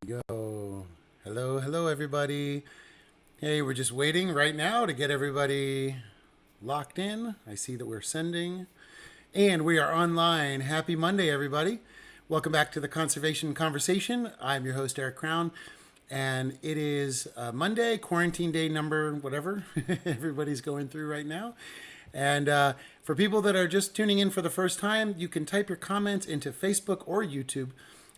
Go. Hello, everybody. Hey, we're just waiting right now to get everybody locked in. I see that we're sending, and we are online. Happy Monday, everybody. Welcome back to the Conservation Conversation. I'm your host, Eric Crown, and it is Monday, quarantine day number whatever everybody's going through right now. And for people that are just tuning in for the first time, you can type your comments into Facebook or YouTube,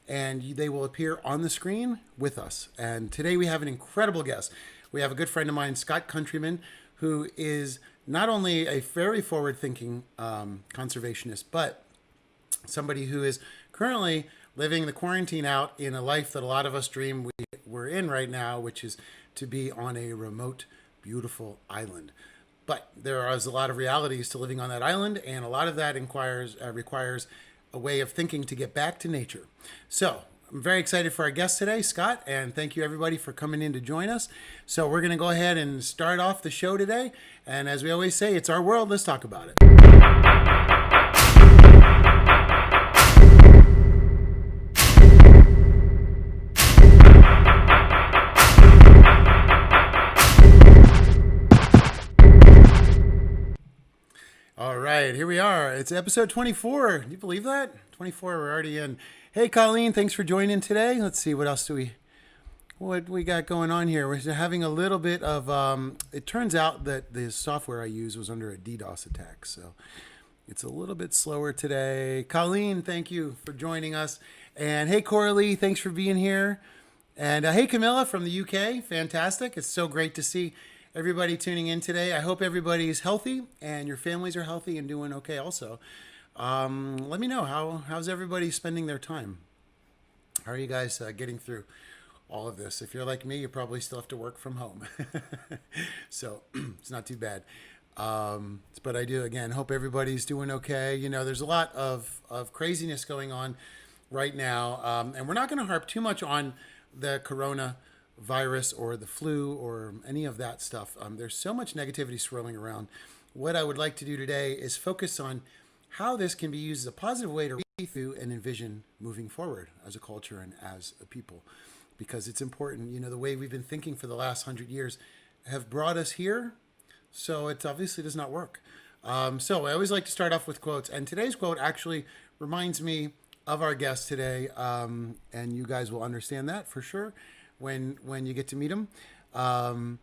and they will appear on the screen with us. And today we have an incredible guest. We have a good friend of mine, Scott Countryman, who is not only a very forward-thinking conservationist, but somebody who is currently living the quarantine out in a life that a lot of us dream we're in right now, which is to be on a remote, beautiful island. But there is a lot of realities to living on that island, and a lot of that requires a way of thinking to get back to nature. So I'm very excited for our guest today, Scott, and thank you everybody for coming in to join us. So we're going to go ahead and start off the show today. And as we always say, it's our world. Let's talk about it. All right, here we are. It's episode 24. Can you believe that? 24, we're already in. Hey, Colleen, thanks for joining today. Let's see, what we got going on here. We're having a little bit of, it turns out that the software I use was under a DDoS attack, so it's a little bit slower today. Colleen, thank you for joining us. And hey, Coralie, thanks for being here. And hey, Camilla from the UK, fantastic. It's so great to see everybody tuning in today. I hope everybody's healthy and your families are healthy and doing okay also. Let me know, how's everybody spending their time? How are you guys getting through all of this? If you're like me, you probably still have to work from home. So it's not too bad. But I do, again, hope everybody's doing okay. You know, there's a lot of craziness going on right now. And we're not going to harp too much on the corona virus or the flu or any of that stuff. There's so much negativity swirling around. What I would like to do today is focus on how this can be used as a positive way to read through and envision moving forward as a culture and as a people, because it's important. You know, the way we've been thinking for the last 100 years have brought us here, so it obviously does not work. So I always like to start off with quotes, and today's quote actually reminds me of our guest today, and you guys will understand that for sure when you get to meet him. Oh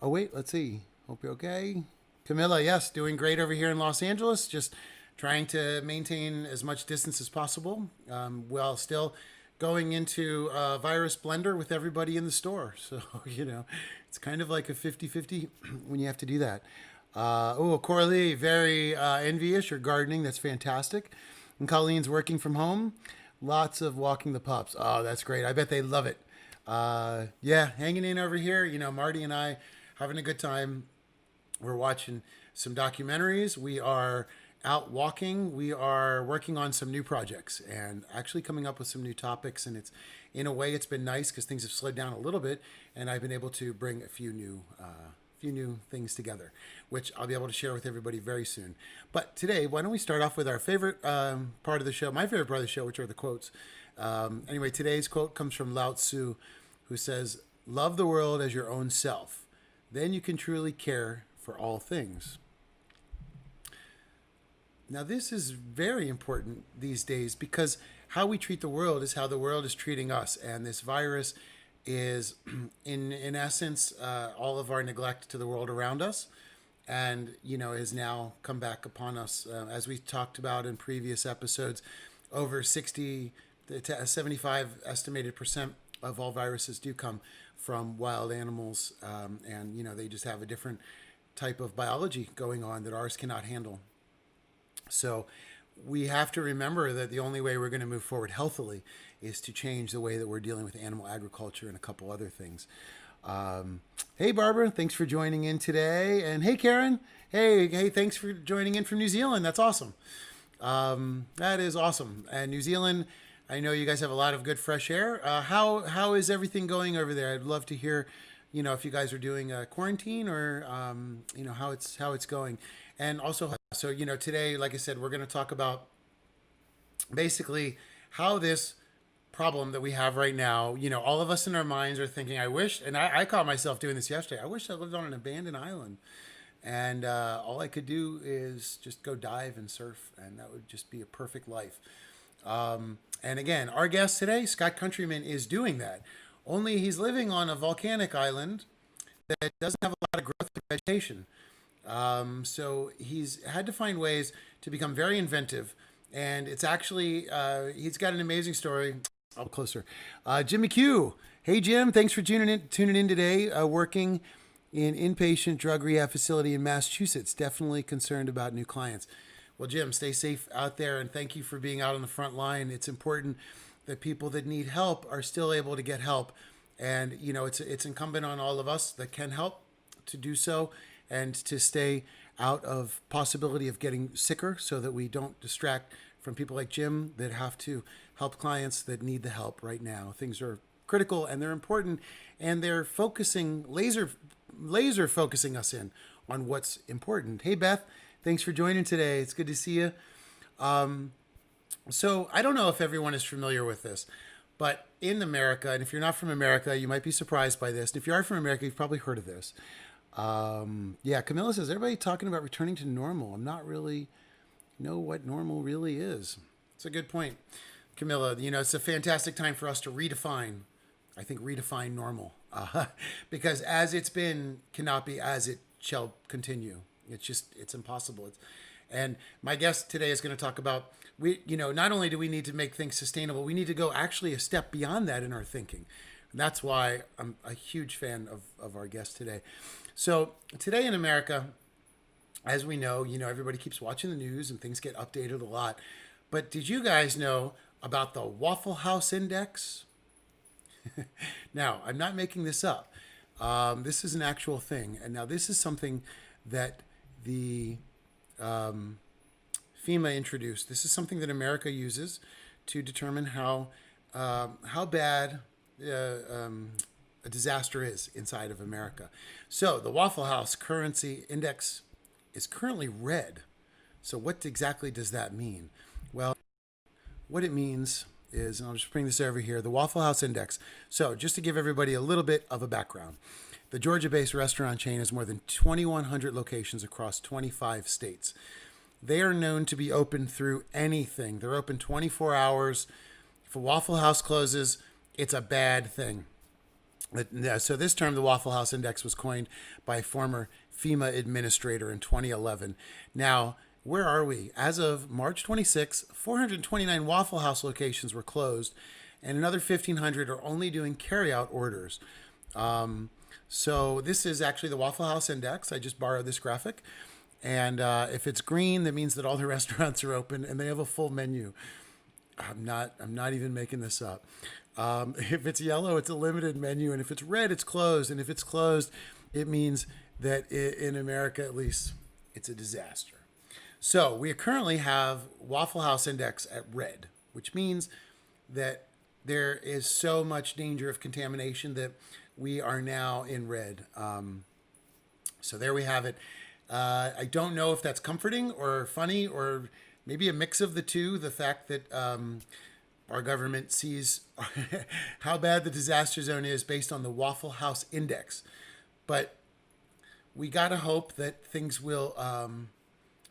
wait, let's see. Hope you're okay. Camilla, yes, doing great over here in Los Angeles. Just trying to maintain as much distance as possible, while still going into a virus blender with everybody in the store. So, you know, it's kind of like a 50-50 when you have to do that. Coralie, very envious. You're gardening. That's fantastic. And Colleen's working from home. Lots of walking the pups. Oh, that's great. I bet they love it. Yeah, hanging in over here. You know, Marty and I having a good time. We're watching some documentaries. We are out walking. We are working on some new projects and actually coming up with some new topics. And it's, in a way, it's been nice because things have slowed down a little bit, and I've been able to bring a few new things together, which I'll be able to share with everybody very soon. But today, why don't we start off with our favorite part of the show, my favorite part of the show, which are the quotes. Anyway, today's quote comes from Lao Tzu, who says, "Love the world as your own self. Then you can truly care for all things." Now, this is very important these days because how we treat the world is how the world is treating us. And this virus is, in essence, all of our neglect to the world around us, and, you know, has now come back upon us. As we talked about in previous episodes, over 60 to 75 estimated percent of all viruses do come from wild animals. And, you know, they just have a different type of biology going on that ours cannot handle. So we have to remember that the only way we're going to move forward healthily is to change the way that we're dealing with animal agriculture and a couple other things. Hey, Barbara, thanks for joining in today. And hey, Karen, hey, thanks for joining in from New Zealand. That's awesome. That is awesome. And New Zealand, I know you guys have a lot of good fresh air. How is everything going over there? I'd love to hear, you know, if you guys are doing a quarantine or, you know, how it's going. And also, so, you know, today, like I said, we're going to talk about basically how this problem that we have right now. All of us in our minds are thinking, I wish, and I caught myself doing this yesterday. I wish I lived on an abandoned island, and all I could do is just go dive and surf, and that would just be a perfect life. And again, our guest today, Scott Countryman, is doing that. Only he's living on a volcanic island that doesn't have a lot of growth and vegetation. So he's had to find ways to become very inventive. And it's actually, he's got an amazing story. I'll closer. Jim McHugh. Hey, Jim. Thanks for tuning in today. Working in inpatient drug rehab facility in Massachusetts. Definitely concerned about new clients. Well, Jim, stay safe out there, and thank you for being out on the front line. It's important that people that need help are still able to get help. And, it's incumbent on all of us that can help to do so and to stay out of possibility of getting sicker so that we don't distract from people like Jim that have to help clients that need the help right now. Things are critical and they're important, and they're focusing, laser focusing us in on what's important. Hey, Beth, thanks for joining today. It's good to see you. So I don't know if everyone is familiar with this, but in America, and if you're not from America, you might be surprised by this. And if you are from America, you've probably heard of this. Yeah, Camilla says, everybody talking about returning to normal. I'm not really know what normal really is. It's a good point, Camilla. It's a fantastic time for us to redefine normal, because as it's been cannot be as it shall continue. It's impossible. And my guest today is going to talk about, not only do we need to make things sustainable, we need to go actually a step beyond that in our thinking. And that's why I'm a huge fan of our guest today. So today in America, as we know, everybody keeps watching the news and things get updated a lot. But did you guys know about the Waffle House Index? Now, I'm not making this up. This is an actual thing. And now this is something that the FEMA introduced. This is something that America uses to determine how bad a disaster is inside of America. So the Waffle House Currency Index is currently red. So what exactly does that mean? Well, what it means is, and I'll just bring this over here, the Waffle House Index. So just to give everybody a little bit of a background, the Georgia-based restaurant chain has more than 2,100 locations across 25 states. They are known to be open through anything. They're open 24 hours. If a Waffle House closes, it's a bad thing. So this term, the Waffle House Index, was coined by a former FEMA administrator in 2011. Now, where are we? As of March 26, 429 Waffle House locations were closed, and another 1,500 are only doing carryout orders. So this is actually the Waffle House Index. I just borrowed this graphic. And if it's green, that means that all the restaurants are open and they have a full menu. I'm not even making this up. If it's yellow, it's a limited menu, and if it's red, it's closed. And if it's closed, it means that in America, at least, it's a disaster. So we currently have Waffle House Index at red, which means that there is so much danger of contamination that we are now in red. So there we have it. I don't know if that's comforting or funny or maybe a mix of the two. The fact that our government sees how bad the disaster zone is based on the Waffle House Index. But we got to hope that things will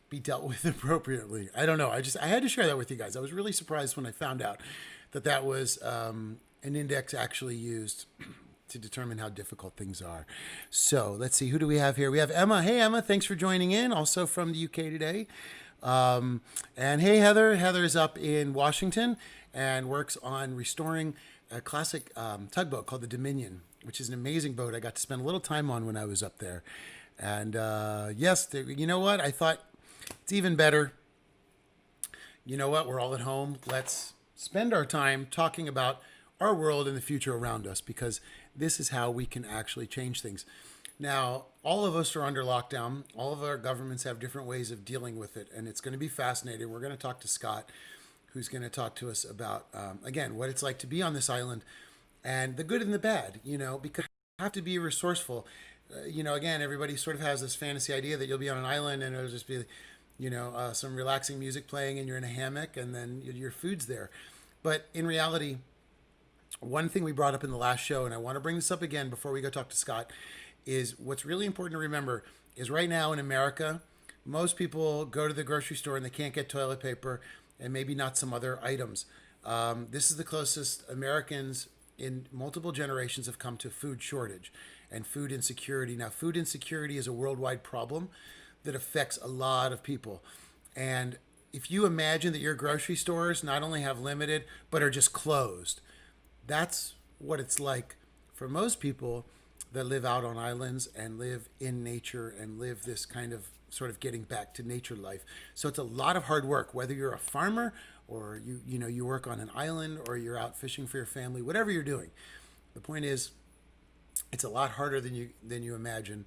be dealt with appropriately. I don't know. I had to share that with you guys. I was really surprised when I found out that that was an index actually used to determine how difficult things are. So let's see, who do we have here? We have Emma. Hey, Emma, thanks for joining in, also from the UK today. And hey, Heather. Heather's up in Washington and works on restoring a classic tugboat called the Dominion, which is an amazing boat I got to spend a little time on when I was up there. And yes, you know what? I thought it's even better. You know what? We're all at home. Let's spend our time talking about our world and the future around us, because this is how we can actually change things. Now, all of us are under lockdown. All of our governments have different ways of dealing with it, and it's going to be fascinating. We're going to talk to Scott, who's going to talk to us about, again, what it's like to be on this island and the good and the bad, because you have to be resourceful. Again, everybody sort of has this fantasy idea that you'll be on an island and it'll just be, some relaxing music playing and you're in a hammock and then your food's there. But in reality, one thing we brought up in the last show, and I want to bring this up again before we go talk to Scott, is what's really important to remember is right now in America, most people go to the grocery store and they can't get toilet paper and maybe not some other items. This is the closest Americans in multiple generations have come to food shortage and food insecurity. Now, food insecurity is a worldwide problem that affects a lot of people. And if you imagine that your grocery stores not only have limited, but are just closed, that's what it's like for most people that live out on islands and live in nature and live this kind of sort of getting back to nature life. So it's a lot of hard work, whether you're a farmer or you work on an island or you're out fishing for your family, whatever you're doing. The point is, it's a lot harder than you imagine.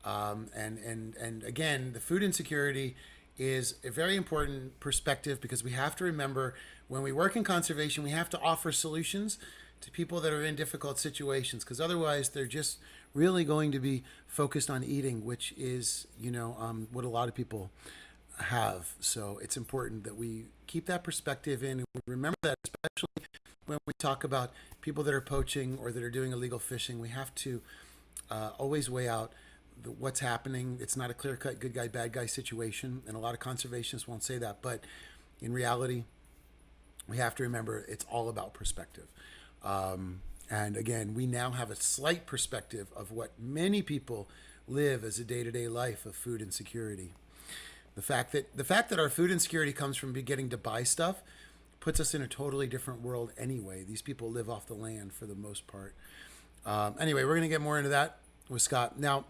And again, the food insecurity is a very important perspective because we have to remember when we work in conservation, we have to offer solutions to people that are in difficult situations because otherwise they're just really going to be focused on eating, which is, what a lot of people have. So it's important that we keep that perspective in and we remember that, especially when we talk about people that are poaching or that are doing illegal fishing. We have to always weigh out what's happening. It's not a clear-cut good guy, bad guy situation, and a lot of conservationists won't say that, but in reality, we have to remember it's all about perspective. And again, we now have a slight perspective of what many people live as a day-to-day life of food insecurity. The fact that our food insecurity comes from getting to buy stuff puts us in a totally different world anyway. These people live off the land for the most part. Anyway, we're going to get more into that with Scott. Now,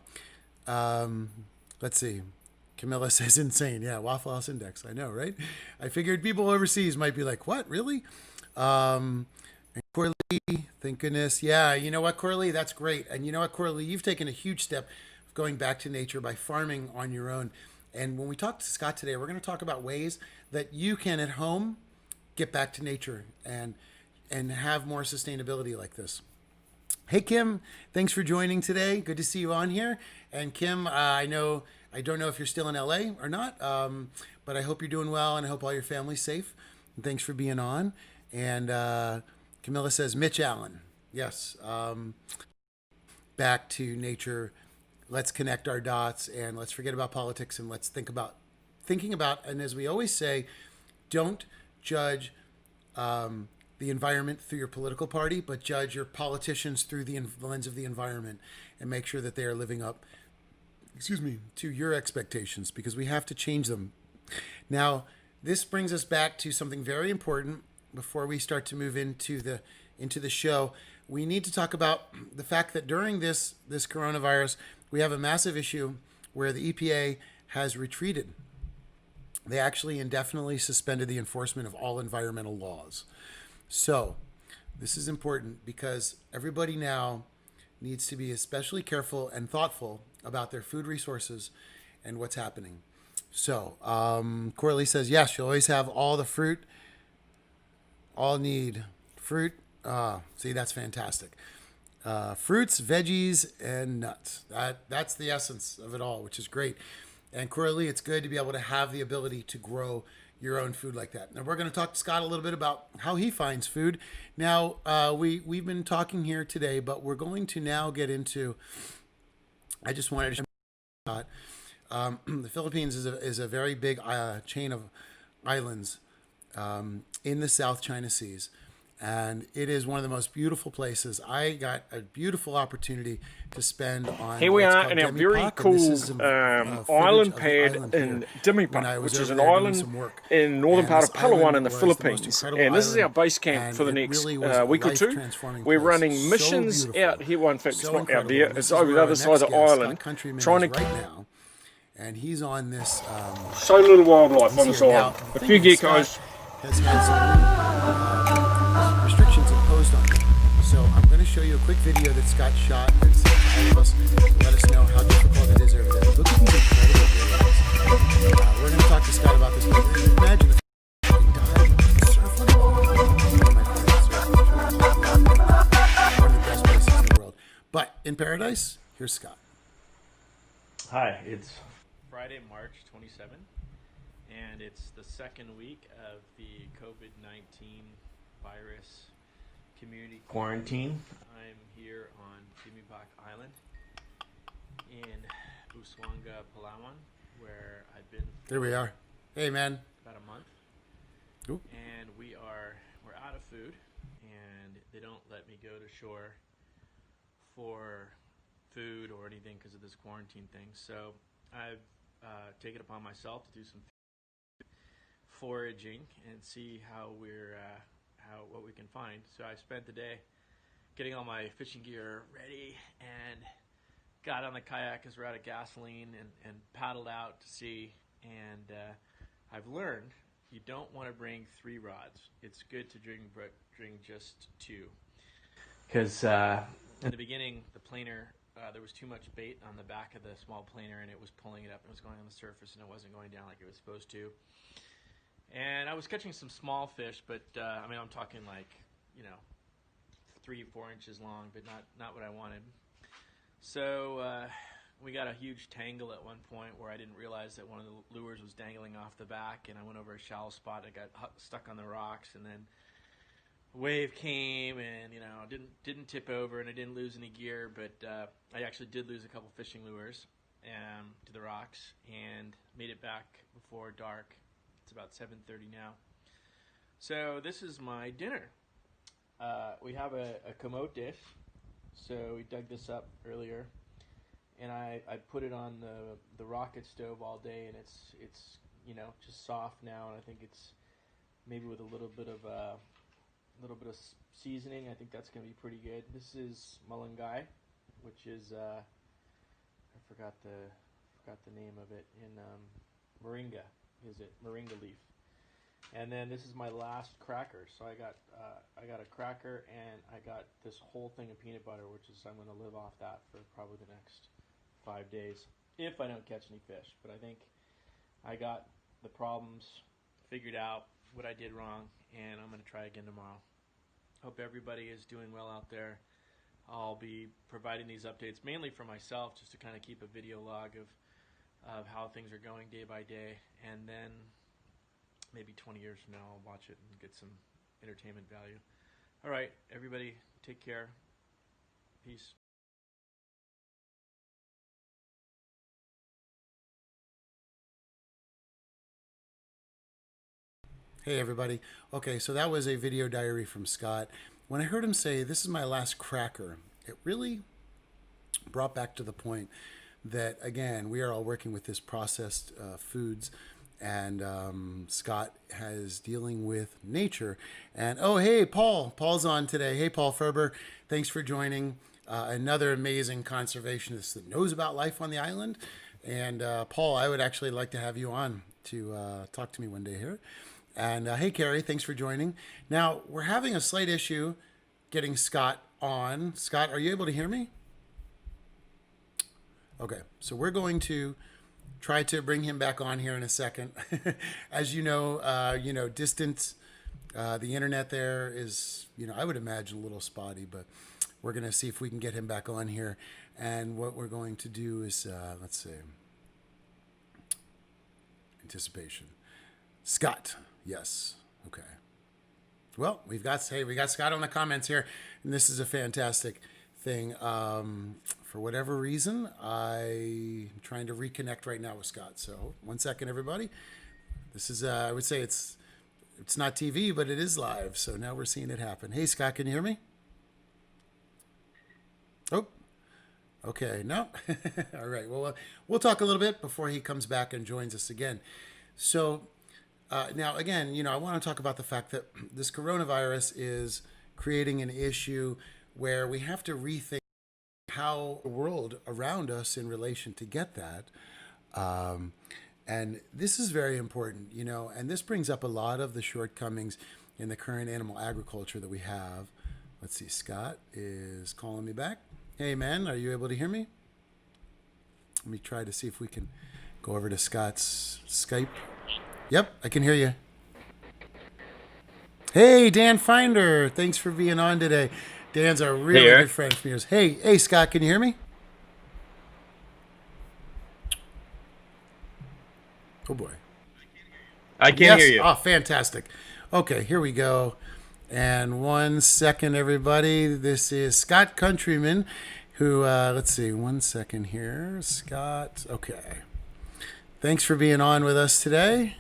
let's see. Camilla says insane. Yeah, Waffle House Index. I know, right? I figured people overseas might be like, what, really? And Coralie, thank goodness. Yeah, you know what, Coralie? That's great. And you know what, Coralie? You've taken a huge step of going back to nature by farming on your own. And when we talk to Scott today, we're going to talk about ways that you can at home get back to nature and have more sustainability like this. Hey, Kim, thanks for joining today. Good to see you on here. And Kim, I don't know if you're still in LA or not, but I hope you're doing well and I hope all your family's safe. And thanks for being on. And Camilla says, Mitch Allen. Yes. Back to nature. Let's connect our dots and let's forget about politics and let's thinking about, and as we always say, don't judge the environment through your political party, but judge your politicians through the lens of the environment and make sure that they are living up, to your expectations because we have to change them. Now, this brings us back to something very important before we start to move into the show. We need to talk about the fact that during this coronavirus, we have a massive issue where the EPA has retreated. They actually indefinitely suspended the enforcement of all environmental laws. So this is important because everybody now needs to be especially careful and thoughtful about their food resources and what's happening. So Coralie says, yes, you'll always have all the fruit, all need fruit. See, that's fantastic. Fruits, veggies, and nuts. That's the essence of it all, which is great. And Coralie, it's good to be able to have the ability to grow your own food like that. Now we're going to talk to Scott a little bit about how he finds food. Now we've been talking here today, but we're going to now get into. I just wanted to show Scott. The Philippines is a very big chain of islands in the South China Seas. And it is one of the most beautiful places. I got a beautiful opportunity to spend on. Here we are in our very cool island pad in Dimipak, which is an island in northern part of Palawan in the Philippines. And this is our base camp for the next week or two. We're running missions out here. Well, in fact, it's not out there. It's over the other side of the island. Trying to right now, and he's on this. So little wildlife on this island. A few geckos. Has had some restrictions imposed on him. So I'm going to show you a quick video that Scott shot that's all of us let us know how difficult it is over there. Look at these incredible videos. We're going to talk to Scott about this. Imagine if he died surfing. One of the best places in the world. But in paradise, here's Scott. Hi, it's Friday, March 27th. And it's the second week of the COVID-19 virus community quarantine. I'm here on Dimibak Island in Buswanga, Palawan, where I've been for There we are. Hey, man. about a month. Oop. And we're out of food, and they don't let me go to shore for food or anything because of this quarantine thing. So I've taken it upon myself to do some foraging and see what we can find. So I spent the day getting all my fishing gear ready and got on the kayak because we're out of gasoline and paddled out to sea. And I've learned you don't want to bring 3 rods. It's good to bring just 2. Because in the beginning, the planer, there was too much bait on the back of the small planer, and it was pulling it up. It was going on the surface, and it wasn't going down like it was supposed to. And I was catching some small fish, but I'm talking like 3-4 inches long, but not what I wanted. So we got a huge tangle at one point where I didn't realize that one of the lures was dangling off the back, and I went over a shallow spot. I got stuck on the rocks, and then a wave came, and didn't tip over, and I didn't lose any gear, but I actually did lose a couple fishing lures to the rocks, and made it back before dark. It's about 7:30 now. So this is my dinner. We have a camote dish. So we dug this up earlier, and I put it on the rocket stove all day, and it's just soft now, and I think it's maybe with a little bit of seasoning. I think that's going to be pretty good. This is mulungai, which is I forgot the name of it in moringa. Is it moringa leaf? And then this is my last cracker. So I got a cracker, and I got this whole thing of peanut butter, which is I'm going to live off that for probably the next 5 days if I don't catch any fish. But I think I got the problems figured out, what I did wrong, and I'm going to try again tomorrow. Hope everybody is doing well out there. I'll be providing these updates mainly for myself, just to kind of keep a video log of how things are going day by day, and then maybe 20 years from now I'll watch it and get some entertainment value. All right, everybody, take care. Peace. Hey, everybody. Okay, so that was a video diary from Scott. When I heard him say, "This is my last cracker," it really brought back to the point that, again, we are all working with this processed foods, and Scott is dealing with nature. And oh, hey, Paul's on today. Hey, Paul Ferber, thanks for joining. Another amazing conservationist that knows about life on the island. And Paul, I would actually like to have you on to talk to me one day here. And hey, Carrie, thanks for joining. Now, we're having a slight issue getting Scott on. Scott, are you able to hear me? Okay, so we're going to try to bring him back on here in a second. As you know, distance, the internet there is, I would imagine a little spotty, but we're going to see if we can get him back on here. And what we're going to do is, let's see, anticipation. Scott, yes, okay. Well, we got Scott on the comments here, and this is a fantastic thing. For whatever reason, I'm trying to reconnect right now with Scott. So 1 second, everybody. This is, I would say it's not TV, but it is live. So now we're seeing it happen. Hey, Scott, can you hear me? Oh, okay. No. All right. Well, we'll talk a little bit before he comes back and joins us again. So now, again, I want to talk about the fact that this coronavirus is creating an issue where we have to rethink how the world around us in relation to get that. And this is very important, and this brings up a lot of the shortcomings in the current animal agriculture that we have. Let's see, Scott is calling me back. Hey, man, are you able to hear me? Let me try to see if we can go over to Scott's Skype. Yep, I can hear you. Hey, Dan Finder, thanks for being on today. Dan's a really good friend from yours. Hey, Scott, can you hear me? Oh boy, I can hear you. Oh, fantastic. Okay, here we go. And 1 second, everybody. This is Scott Countryman, who, let's see, 1 second here. Scott, okay. Thanks for being on with us today.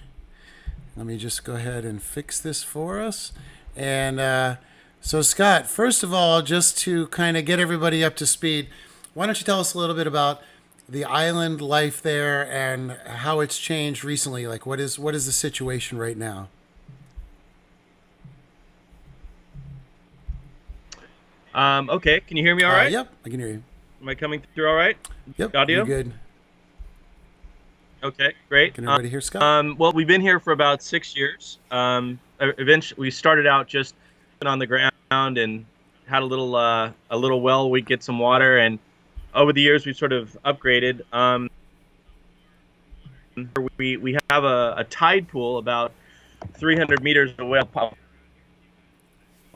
Let me just go ahead and fix this for us. And so, Scott, first of all, just to kind of get everybody up to speed, why don't you tell us a little bit about the island life there and how it's changed recently? Like, what is the situation right now? Okay, can you hear me all right? Yep, I can hear you. Am I coming through all right? Yep, audio? you're good. Okay, great. Can everybody hear Scott? Well, we've been here for about 6 years. Eventually, we started out just on the ground and had a little well. We'd get some water, and over the years, we've sort of upgraded. We have a tide pool about 300 meters away. I'll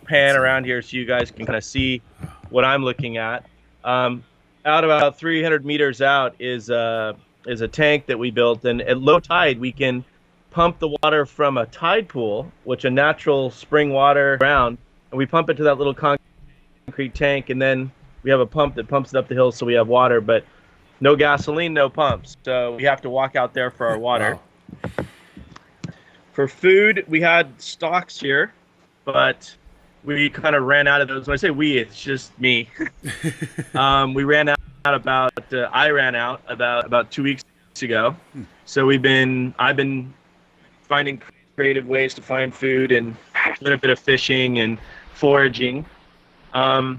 pan around here so you guys can kind of see what I'm looking at. Out about 300 meters out is a tank that we built, and at low tide we can pump the water from a tide pool, which a natural spring water ground, and we pump it to that little concrete tank, and then we have a pump that pumps it up the hill so we have water, but no gasoline, no pumps, so we have to walk out there for our water. Wow. For food, we had stocks here, but we kind of ran out of those. When I say we, it's just me. We ran out I ran out about 2 weeks ago. So I've been finding creative ways to find food and doing a bit of fishing and foraging. I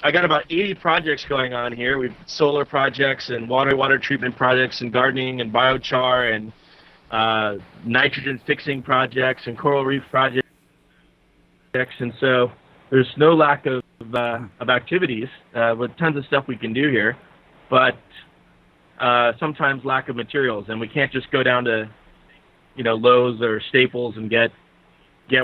got about 80 projects going on here. We've solar projects and water treatment projects and gardening and biochar and nitrogen fixing projects and coral reef projects. And so there's no lack of activities with tons of stuff we can do here, but sometimes lack of materials, and we can't just go down to Lowe's or Staples and get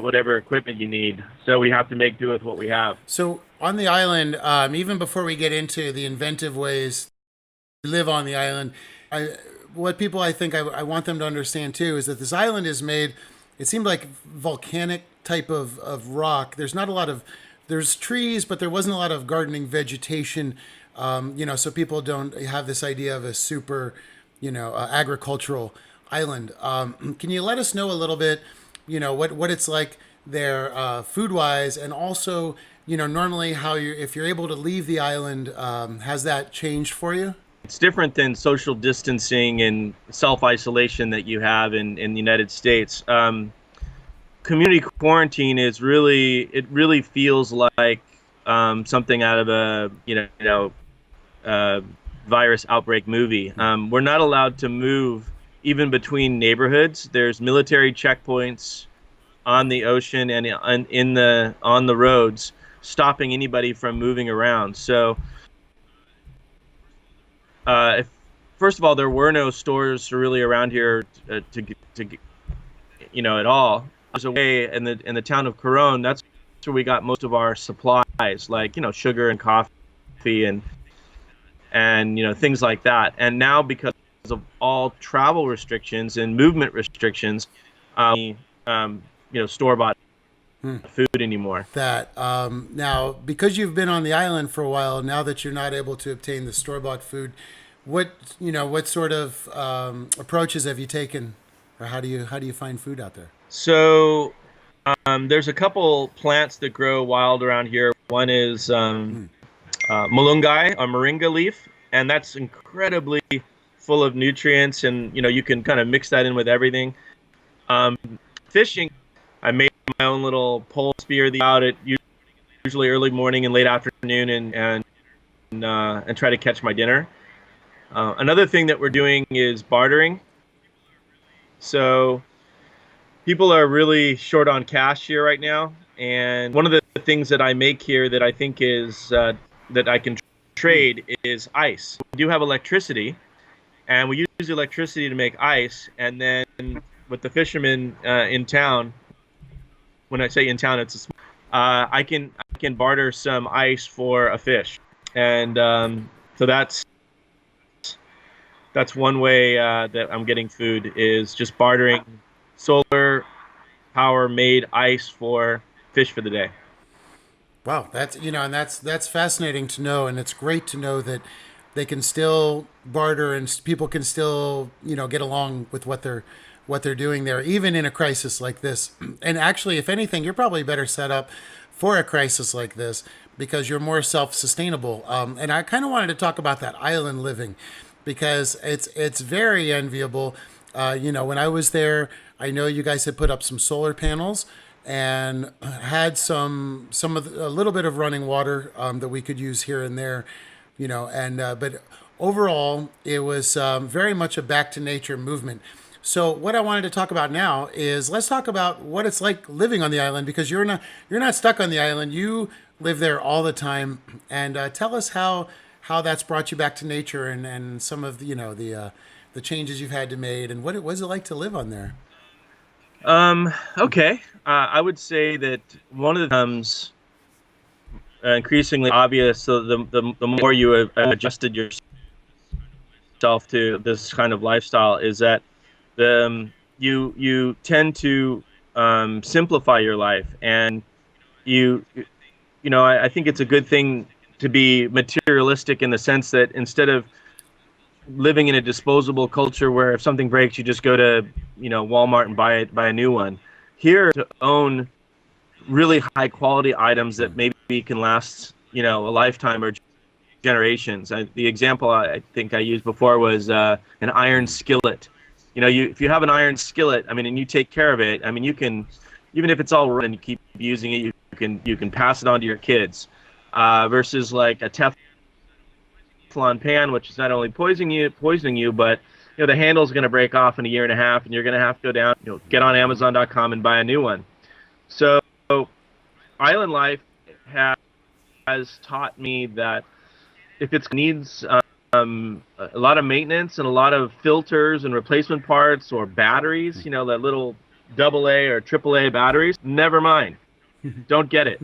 whatever equipment you need. So we have to make do with what we have. So on the island, even before we get into the inventive ways to live on the island, what people I want them to understand too is that this island is made, it seemed like volcanic type of rock. There's not a lot of, there's trees, but there wasn't a lot of gardening vegetation, so people don't have this idea of a super, agricultural island. Can you let us know a little bit, what it's like there food-wise, and also, normally how if you're able to leave the island, has that changed for you? It's different than social distancing and self-isolation that you have in the United States. Community quarantine is really feels like something out of a virus outbreak movie. We're not allowed to move even between neighborhoods. There's military checkpoints on the ocean and on the roads, stopping anybody from moving around. So, first of all, there were no stores really around here at all. There's a way in the town of Coron. That's where we got most of our supplies, like sugar and coffee and things like that. And now, because of all travel restrictions and movement restrictions, store-bought food anymore. That now, because you've been on the island for a while, now that you're not able to obtain the store-bought food, what sort of approaches have you taken, or how do you find food out there? So there's a couple plants that grow wild around here. One is malungai, or moringa leaf, and that's incredibly full of nutrients, and you can kind of mix that in with everything. Fishing, I made my own little pole spear out at usually early morning and late afternoon, and try to catch my dinner. Another thing that we're doing is bartering. So people are really short on cash here right now, and one of the things that I make here that I think is that I can trade is ice. We do have electricity, and we use electricity to make ice, and then with the fishermen in town, when I say in town, it's I can barter some ice for a fish, and so that's one way that I'm getting food, is just bartering solar power made ice for fish for the day. Wow, that's and that's fascinating to know, and it's great to know that they can still barter and people can still get along with what they're doing there, even in a crisis like this. And actually, if anything, you're probably better set up for a crisis like this because you're more self-sustainable. And I kind of wanted to talk about that island living because it's very enviable. When I was there, I know you guys had put up some solar panels and had a little bit of running water that we could use here and there, but overall it was very much a back to nature movement. So what I wanted to talk about now is let's talk about what it's like living on the island because you're not stuck on the island. You live there all the time, and tell us how that's brought you back to nature and some of the changes you've had to make and what it was like to live on there. Okay. I would say that one of the becomes increasingly obvious. So the more you have adjusted yourself to this kind of lifestyle is that you tend to simplify your life, and I think it's a good thing to be materialistic in the sense that instead of living in a disposable culture where if something breaks you just go to Walmart and buy a new one, here to own really high quality items that maybe can last a lifetime or generations. The example I think I used before was an iron skillet. If you have an iron skillet, and you take care of it, you can, even if it's all run and you keep using it, you can pass it on to your kids, versus like a Teflon pan, which is not only poisoning you, but the handle's going to break off in a year and a half, and you're going to have to go down, get on Amazon.com and buy a new one. So, island life has taught me that if it needs a lot of maintenance and a lot of filters and replacement parts or batteries, that little AA or AAA batteries, never mind. Don't get it.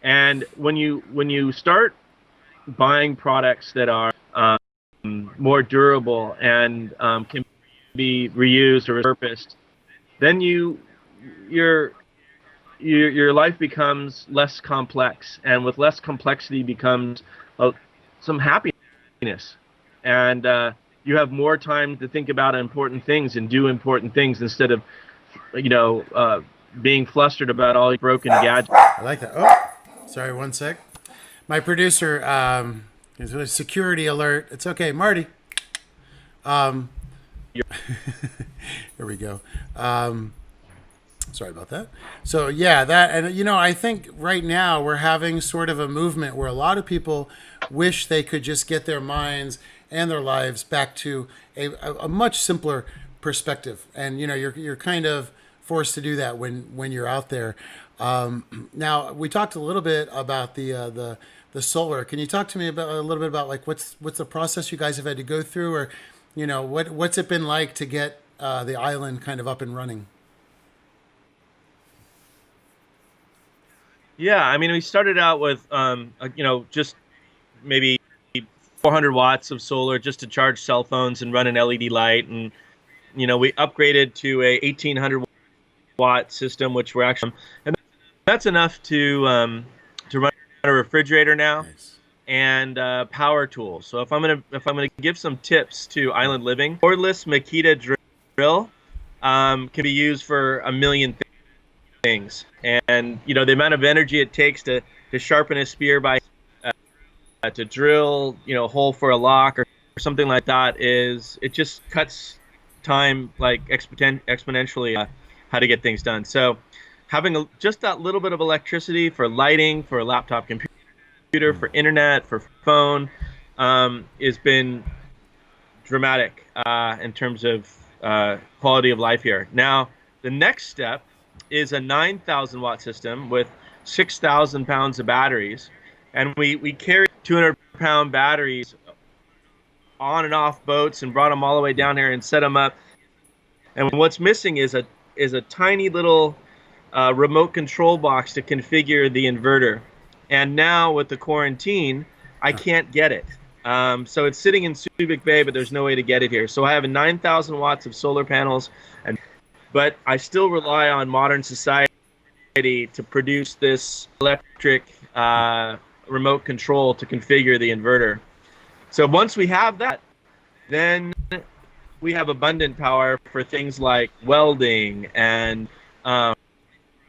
And when you start buying products that are more durable and can be reused or repurposed, then your life becomes less complex, and with less complexity becomes some happiness, and you have more time to think about important things and do important things instead of being flustered about all these broken gadgets. I like that. Oh, sorry, one sec. My producer is a security alert. It's okay, Marty. Here we go. Sorry about that. So yeah, and I think right now we're having sort of a movement where a lot of people wish they could just get their minds and their lives back to a much simpler perspective. And you're kind of forced to do that when you're out there. Now we talked a little bit about the solar. Can you talk to me about a little bit about like what's the process you guys have had to go through, or what's it been like to get the island kind of up and running? Yeah, we started out with just maybe 400 watts of solar just to charge cell phones and run an LED light, and we upgraded to a 1800 watt system, which we're actually, and that's enough to run a refrigerator now. Nice. And power tools. So if I'm gonna give some tips to island living, cordless Makita drill can be used for a million things, and the amount of energy it takes to sharpen a spear by to drill a hole for a lock or something like that it just cuts time like exponentially how to get things done. So having just that little bit of electricity for lighting, for a laptop computer, for internet, for phone, has been dramatic in terms of quality of life here. Now, the next step is a 9,000 watt system with 6,000 pounds of batteries, and we carry 200-pound batteries on and off boats and brought them all the way down here and set them up. And what's missing is a tiny little remote control box to configure the inverter. And now with the quarantine, I can't get it. So it's sitting in Subic Bay, but there's no way to get it here. So I have 9,000 watts of solar panels and but I still rely on modern society to produce this electric remote control to configure the inverter. So once we have that, then we have abundant power for things like welding and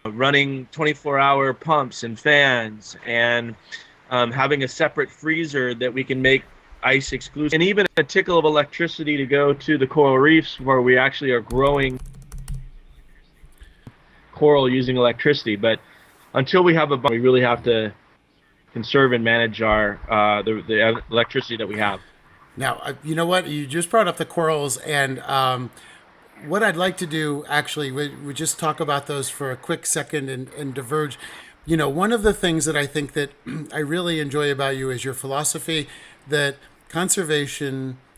running 24-hour pumps and fans, and having a separate freezer that we can make ice exclusive, and even a tickle of electricity to go to the coral reefs where we actually are growing coral using electricity. But until we have we really have to conserve and manage our the electricity that we have. Now, you know what? You just brought up the corals, and what I'd like to do, actually, we just talk about those for a quick second and diverge. You know, one of the things that I think that I really enjoy about you is your philosophy that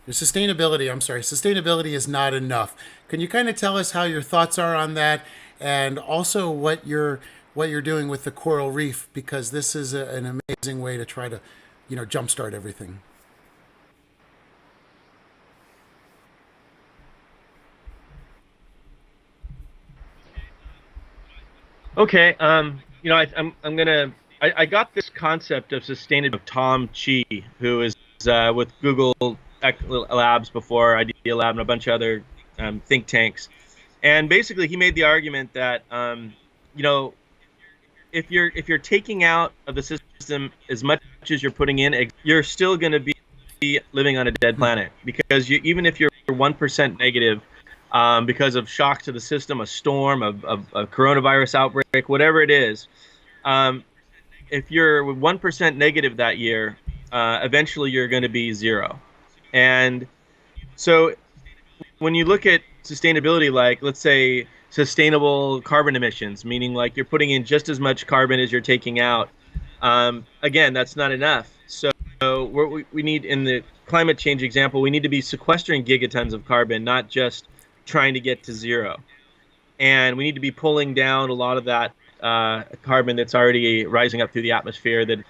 sustainability is not enough. Can you kind of tell us how your thoughts are on that, and also what you're doing with the coral reef, because this is an amazing way to try to, jumpstart everything. Okay, I'm gonna. I got this concept of sustainability of Tom Chi, who is with Google Labs before, Idea Lab, and a bunch of other think tanks. And basically, he made the argument that if you're taking out of the system as much as you're putting in, you're still going to be living on a dead planet, because even if you're 1% negative, because of shock to the system, a storm, a coronavirus outbreak, whatever it is, if you're 1% negative that year, eventually you're going to be zero. And so when you look at sustainability, like, let's say, sustainable carbon emissions, meaning like you're putting in just as much carbon as you're taking out, again, that's not enough. So we need, in the climate change example, we need to be sequestering gigatons of carbon, not just trying to get to zero. And we need to be pulling down a lot of that carbon that's already rising up through the atmosphere. That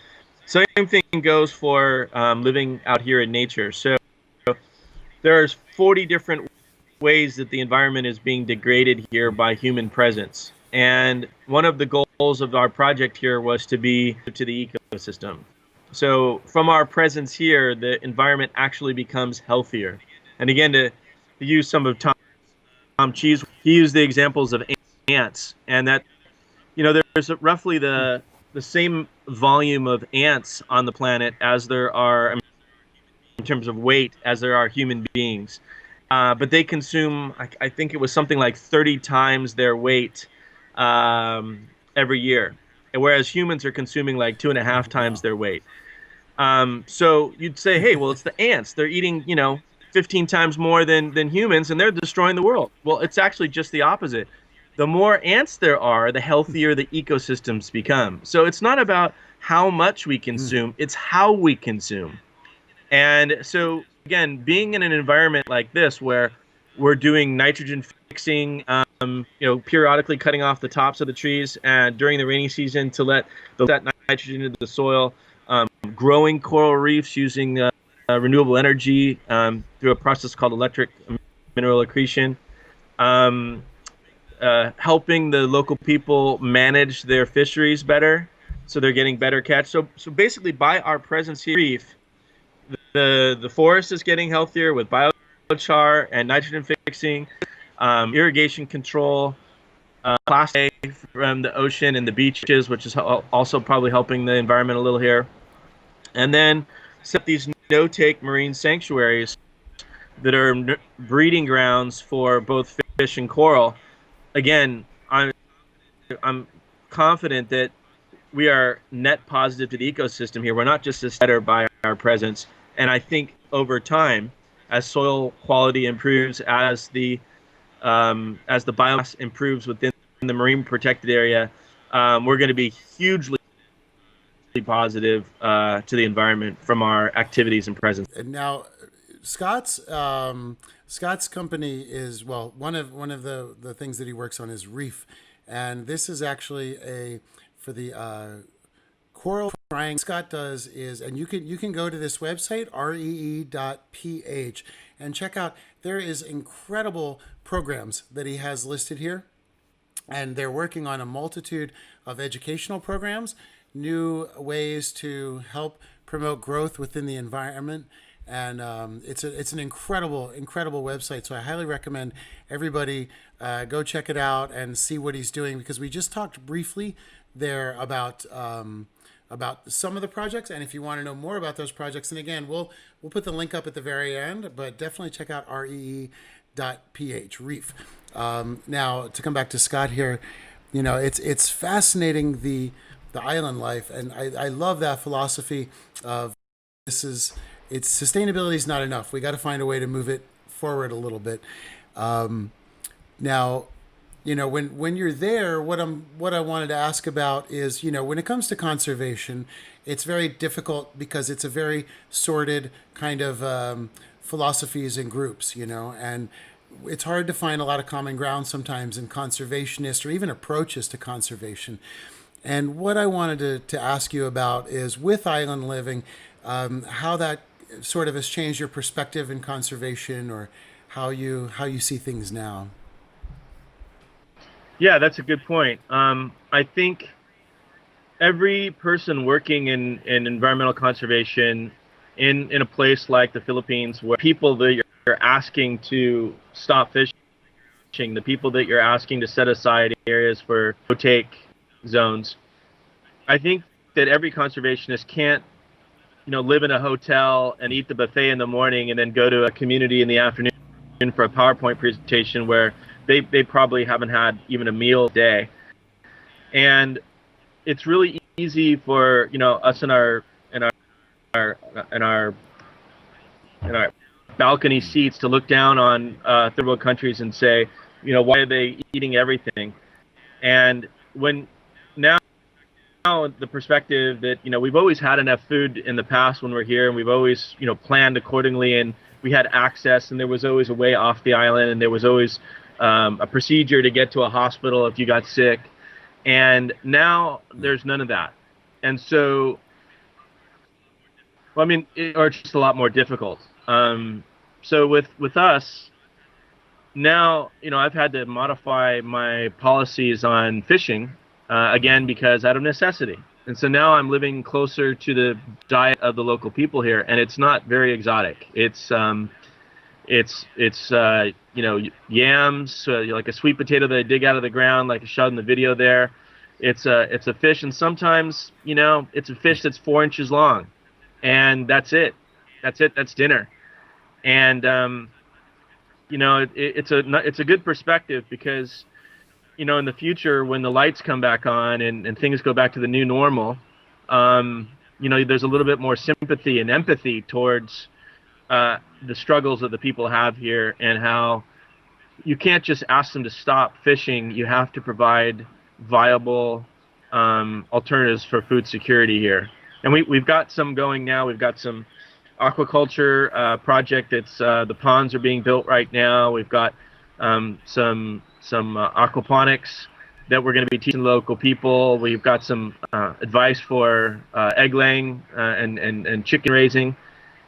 same thing goes for living out here in nature. So there's 40 different ways that the environment is being degraded here by human presence. And one of the goals of our project here was to be to the ecosystem. So from our presence here, the environment actually becomes healthier. And again, to use some of Tom Chi's, he used the examples of ants, and that, there's roughly the same volume of ants on the planet as there are, in terms of weight, as there are human beings. But they consume, I think it was something like 30 times their weight every year, and whereas humans are consuming like 2.5 times their weight. So you'd say, hey, well, it's the ants. They're eating, 15 times more than humans, and they're destroying the world. Well, it's actually just the opposite. The more ants there are, the healthier the ecosystems become. So it's not about how much we consume, it's how we consume. And so, again, being in an environment like this where we're doing nitrogen fixing, periodically cutting off the tops of the trees and during the rainy season to let that nitrogen into the soil, growing coral reefs using renewable energy through a process called electric mineral accretion, helping the local people manage their fisheries better, so they're getting better catch. So basically, by our presence here, reef, the forest is getting healthier with biochar and nitrogen fixing, irrigation control, plastic from the ocean and the beaches, which is also probably helping the environment a little here. And then set these no-take marine sanctuaries that are breeding grounds for both fish and coral. Again, I'm confident that we are net positive to the ecosystem here. We're not just a setter by our presence. And I think over time, as soil quality improves, as the biomass improves within the marine protected area, we're going to be hugely positive to the environment from our activities and presence. And now, Scott's company is, well, one of the things that he works on is reef, and this is actually for the Coral Triangle. Scott does is, and you can go to this website ree.ph and check out. There is incredible programs that he has listed here, and they're working on a multitude of educational programs, new ways to help promote growth within the environment. And it's an incredible website. So I highly recommend everybody go check it out and see what he's doing, because we just talked briefly there about some of the projects. And if you want to know more about those projects, and again, we'll put the link up at the very end, but definitely check out ree.ph, reef. Now to come back to Scott here, it's fascinating, the island life, and I love that philosophy of it's sustainability is not enough. We got to find a way to move it forward a little bit. Now, when you're there, what I wanted to ask about is, when it comes to conservation, it's very difficult because it's a very sorted kind of philosophies and groups, and it's hard to find a lot of common ground sometimes in conservationists or even approaches to conservation. And what I wanted to ask you about is, with island living, how that sort of has changed your perspective in conservation, or how you see things now. Yeah, that's a good point. I think every person working in environmental conservation in a place like the Philippines, where people that you're asking to stop fishing, the people that you're asking to set aside areas for no-take zones, I think that every conservationist can't live in a hotel and eat the buffet in the morning and then go to a community in the afternoon for a PowerPoint presentation where they probably haven't had even a meal a day. And it's really easy for us in our balcony seats to look down on third world countries and say, why are they eating everything? And when now the perspective that we've always had enough food in the past when we're here, and we've always planned accordingly, and we had access, and there was always a way off the island, and there was always a procedure to get to a hospital if you got sick. And now there's none of that. And so, or it's just a lot more difficult. So with us now, I've had to modify my policies on fishing again, because out of necessity. And so now I'm living closer to the diet of the local people here, and it's not very exotic. It's yams, like a sweet potato that I dig out of the ground, like I shot in the video there. It's a fish, and sometimes it's a fish that's 4 inches long, and that's it. That's dinner. And it's a good perspective, because in the future, when the lights come back on and things go back to the new normal, there's a little bit more sympathy and empathy towards the struggles that the people have here, and how you can't just ask them to stop fishing. You have to provide viable alternatives for food security here. And we've got some going now. We've got some aquaculture project. It's the ponds are being built right now. We've got some aquaponics that we're going to be teaching local people. We've got some advice for egg laying and chicken raising.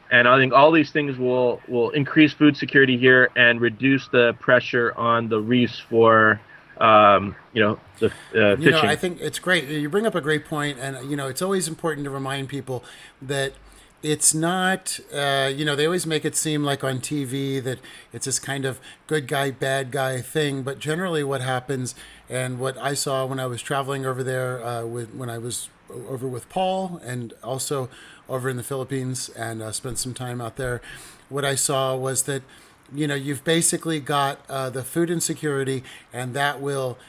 And I think all these things will increase food security here and reduce the pressure on the reefs for the fishing. I think it's great. You bring up a great point, and it's always important to remind people that it's not, they always make it seem like on TV that it's this kind of good guy, bad guy thing. But generally what happens, and what I saw when I was traveling over there, when I was over with Paul, and also over in the Philippines, and spent some time out there, what I saw was that, you've basically got the food insecurity, and that will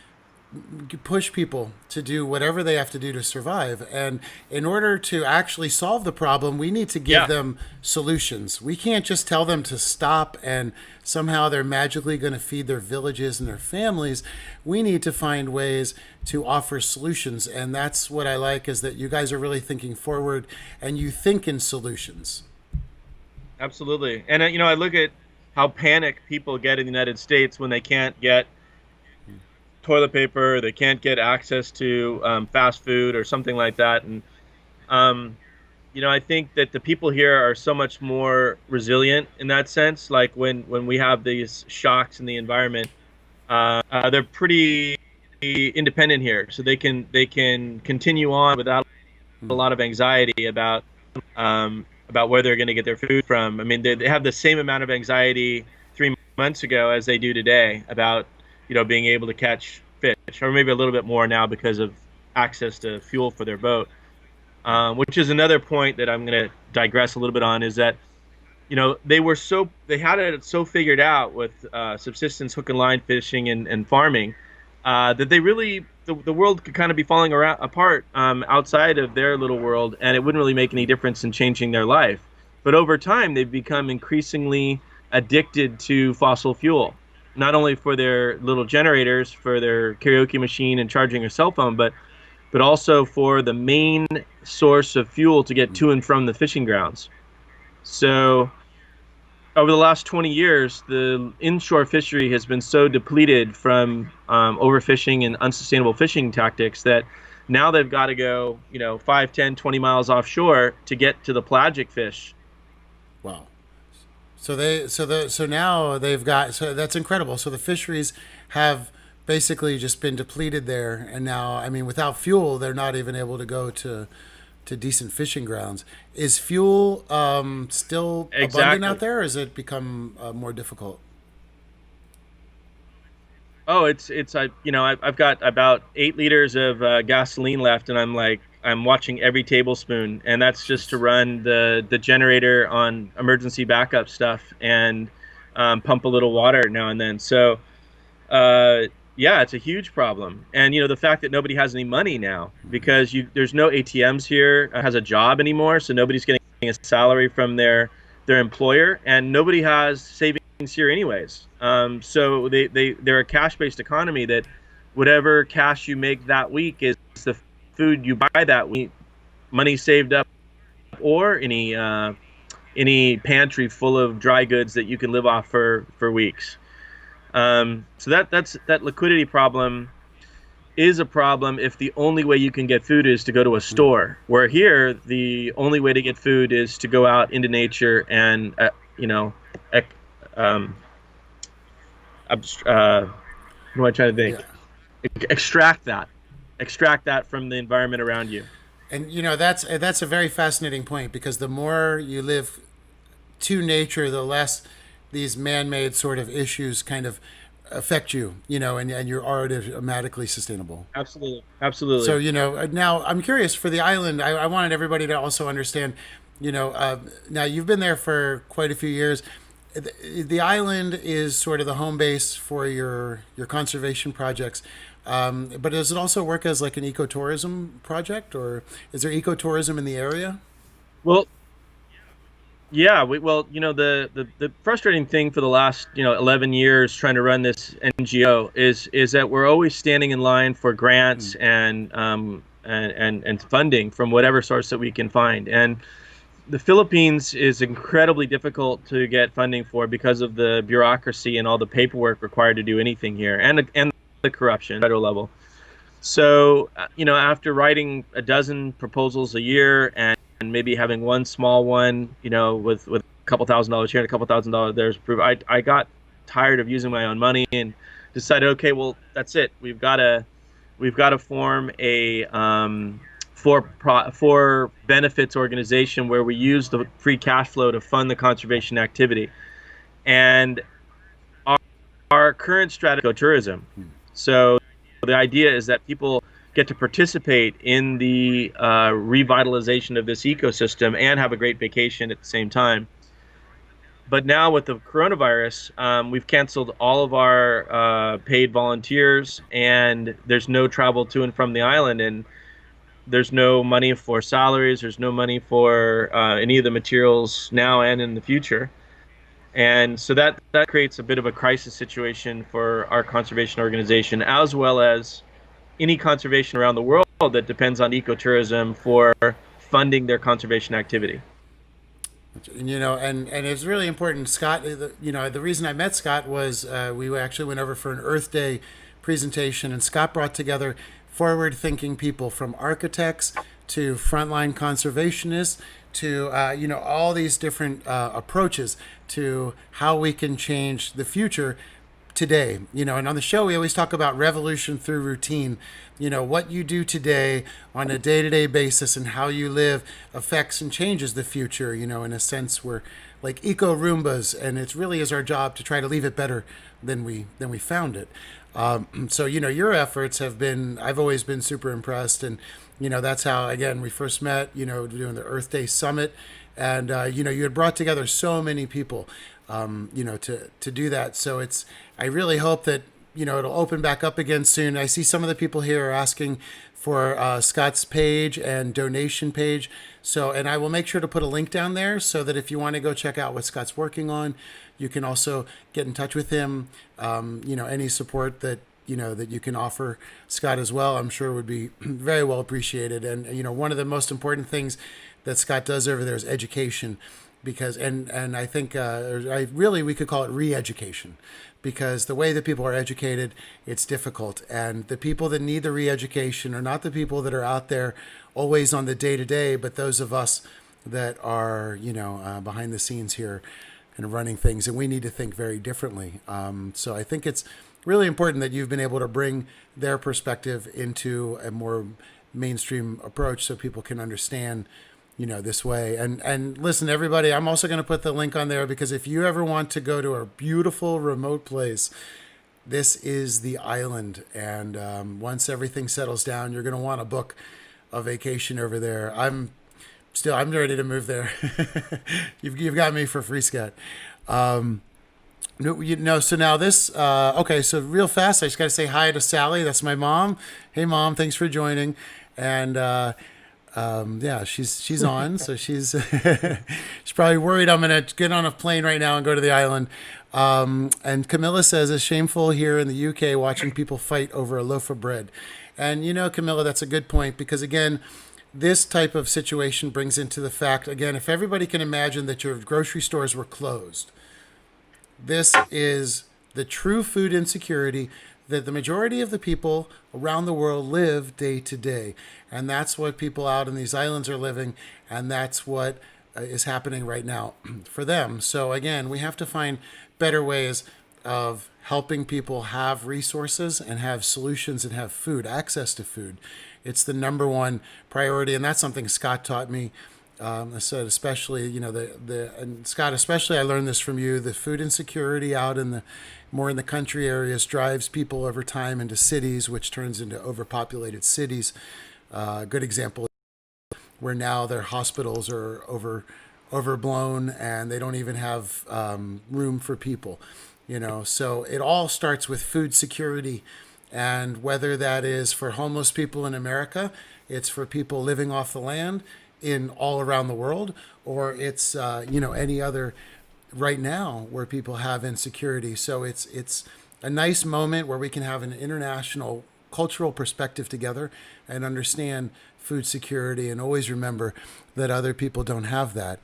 push people to do whatever they have to do to survive. And in order to actually solve the problem, we need to give them solutions. We can't just tell them to stop and somehow they're magically going to feed their villages and their families. We need to find ways to offer solutions. And that's what I like, is that you guys are really thinking forward and you think in solutions. Absolutely. And I look at how panicked people get in the United States when they can't get toilet paper, they can't get access to fast food or something like that. And I think that the people here are so much more resilient in that sense. Like when we have these shocks in the environment, they're pretty independent here, so they can continue on without a lot of anxiety about where they're going to get their food from. I mean, they have the same amount of anxiety 3 months ago as they do today about being able to catch fish, or maybe a little bit more now because of access to fuel for their boat. Which is another point that I'm going to digress a little bit on, is that they had it so figured out with subsistence hook and line fishing and farming, that they really the world could kind of be falling apart outside of their little world, and it wouldn't really make any difference in changing their life. But over time, they've become increasingly addicted to fossil fuel, not only for their little generators, for their karaoke machine and charging a cell phone, but also for the main source of fuel to get to and from the fishing grounds. So over the last 20 years, the inshore fishery has been so depleted from overfishing and unsustainable fishing tactics that now they've got to go 5, 10, 20 miles offshore to get to the pelagic fish. Wow. So now they've got, so that's incredible. So the fisheries have basically just been depleted there, and now, I mean, without fuel, they're not even able to go to decent fishing grounds. Is fuel still abundant out there, or has it become more difficult? Oh, I've got about 8 liters of gasoline left, and I'm watching every tablespoon, and that's just to run the generator on emergency backup stuff and pump a little water now and then. So yeah, it's a huge problem. And the fact that nobody has any money now, because there's no ATMs here, has a job anymore, so nobody's getting a salary from their employer, and nobody has savings here anyways. So they're a cash-based economy, that whatever cash you make that week is the food you buy that week, money saved up, or any pantry full of dry goods that you can live off for weeks. So that liquidity problem is a problem if the only way you can get food is to go to a store. Where here, the only way to get food is to go out into nature and what am I trying to think? Yeah. Extract that from the environment around you. And that's a very fascinating point, because the more you live to nature, the less these man-made sort of issues kind of affect you, and you're automatically sustainable. Absolutely. So, now I'm curious for the island. I wanted everybody to also understand, now you've been there for quite a few years. The island is sort of the home base for your conservation projects. But does it also work as like an ecotourism project, or is there ecotourism in the area? Well, yeah, the frustrating thing for the last 11 years trying to run this NGO is that we're always standing in line for grants and funding from whatever source that we can find. And the Philippines is incredibly difficult to get funding for because of the bureaucracy and all the paperwork required to do anything here, and the corruption at the federal level. So after writing a dozen proposals a year and maybe having one small one, with a couple $1,000s here and a couple $1,000s there to prove, I got tired of using my own money and decided, okay, well, that's it. We've got to form a for benefits organization where we use the free cash flow to fund the conservation activity. And our current strategy is ecotourism. So the idea is that people get to participate in the revitalization of this ecosystem and have a great vacation at the same time. But now with the coronavirus, we've canceled all of our paid volunteers, and there's no travel to and from the island, and there's no money for salaries, there's no money for any of the materials now and in the future. And so that creates a bit of a crisis situation for our conservation organization, as well as any conservation around the world that depends on ecotourism for funding their conservation activity. And it's really important. Scott, the reason I met Scott was we actually went over for an Earth Day presentation, and Scott brought together forward-thinking people, from architects to frontline conservationists, to all these different approaches to how we can change the future today. And on the show we always talk about revolution through routine. What you do today on a day-to-day basis and how you live affects and changes the future. In a sense, we're like eco Roombas, and it really is our job to try to leave it better than we found it. So your efforts have been, I've always been super impressed, and that's how, again, we first met, doing the Earth Day Summit, and you had brought together so many people, to do that. So I really hope that it'll open back up again soon. I see some of the people here are asking for Scott's page and donation page. So, and I will make sure to put a link down there so that if you want to go check out what Scott's working on, you can also get in touch with him. Any support that you can offer Scott as well, I'm sure would be very well appreciated. And one of the most important things that Scott does over there is education, because and I think we could call it re-education, because the way that people are educated, it's difficult, and the people that need the re-education are not the people that are out there always on the day-to-day, but those of us that are behind the scenes here and running things, and we need to think very differently. So I think it's really important that you've been able to bring their perspective into a more mainstream approach so people can understand this way. And listen, everybody, I'm also going to put the link on there, because if you ever want to go to a beautiful remote place, this is the island. And once everything settles down, you're going to want to book a vacation over there. I'm ready to move there. You've got me for free, Scott. So now this, okay, so real fast, I just got to say hi to Sally. That's my mom. Hey, Mom, thanks for joining. And she's on, so she's she's probably worried I'm going to get on a plane right now and go to the island. And Camilla says, it's shameful here in the UK watching people fight over a loaf of bread. And Camilla, that's a good point, because again, this type of situation brings into the fact, again, if everybody can imagine that your grocery stores were closed, this is the true food insecurity that the majority of the people around the world live day to day. And that's what people out in these islands are living, and that's what is happening right now for them. So again, we have to find better ways of helping people have resources and have solutions and have food, access to food. It's the number one priority, and that's something Scott taught me. I said, especially, and Scott, especially, I learned this from you. The food insecurity out in the more in the country areas drives people over time into cities, which turns into overpopulated cities. Good example where now their hospitals are overblown and they don't even have room for people. So it all starts with food security. And whether that is for homeless people in America, it's for people living off the land in all around the world, or it's any other right now where people have insecurity. So it's a nice moment where we can have an international cultural perspective together and understand food security, and always remember that other people don't have that.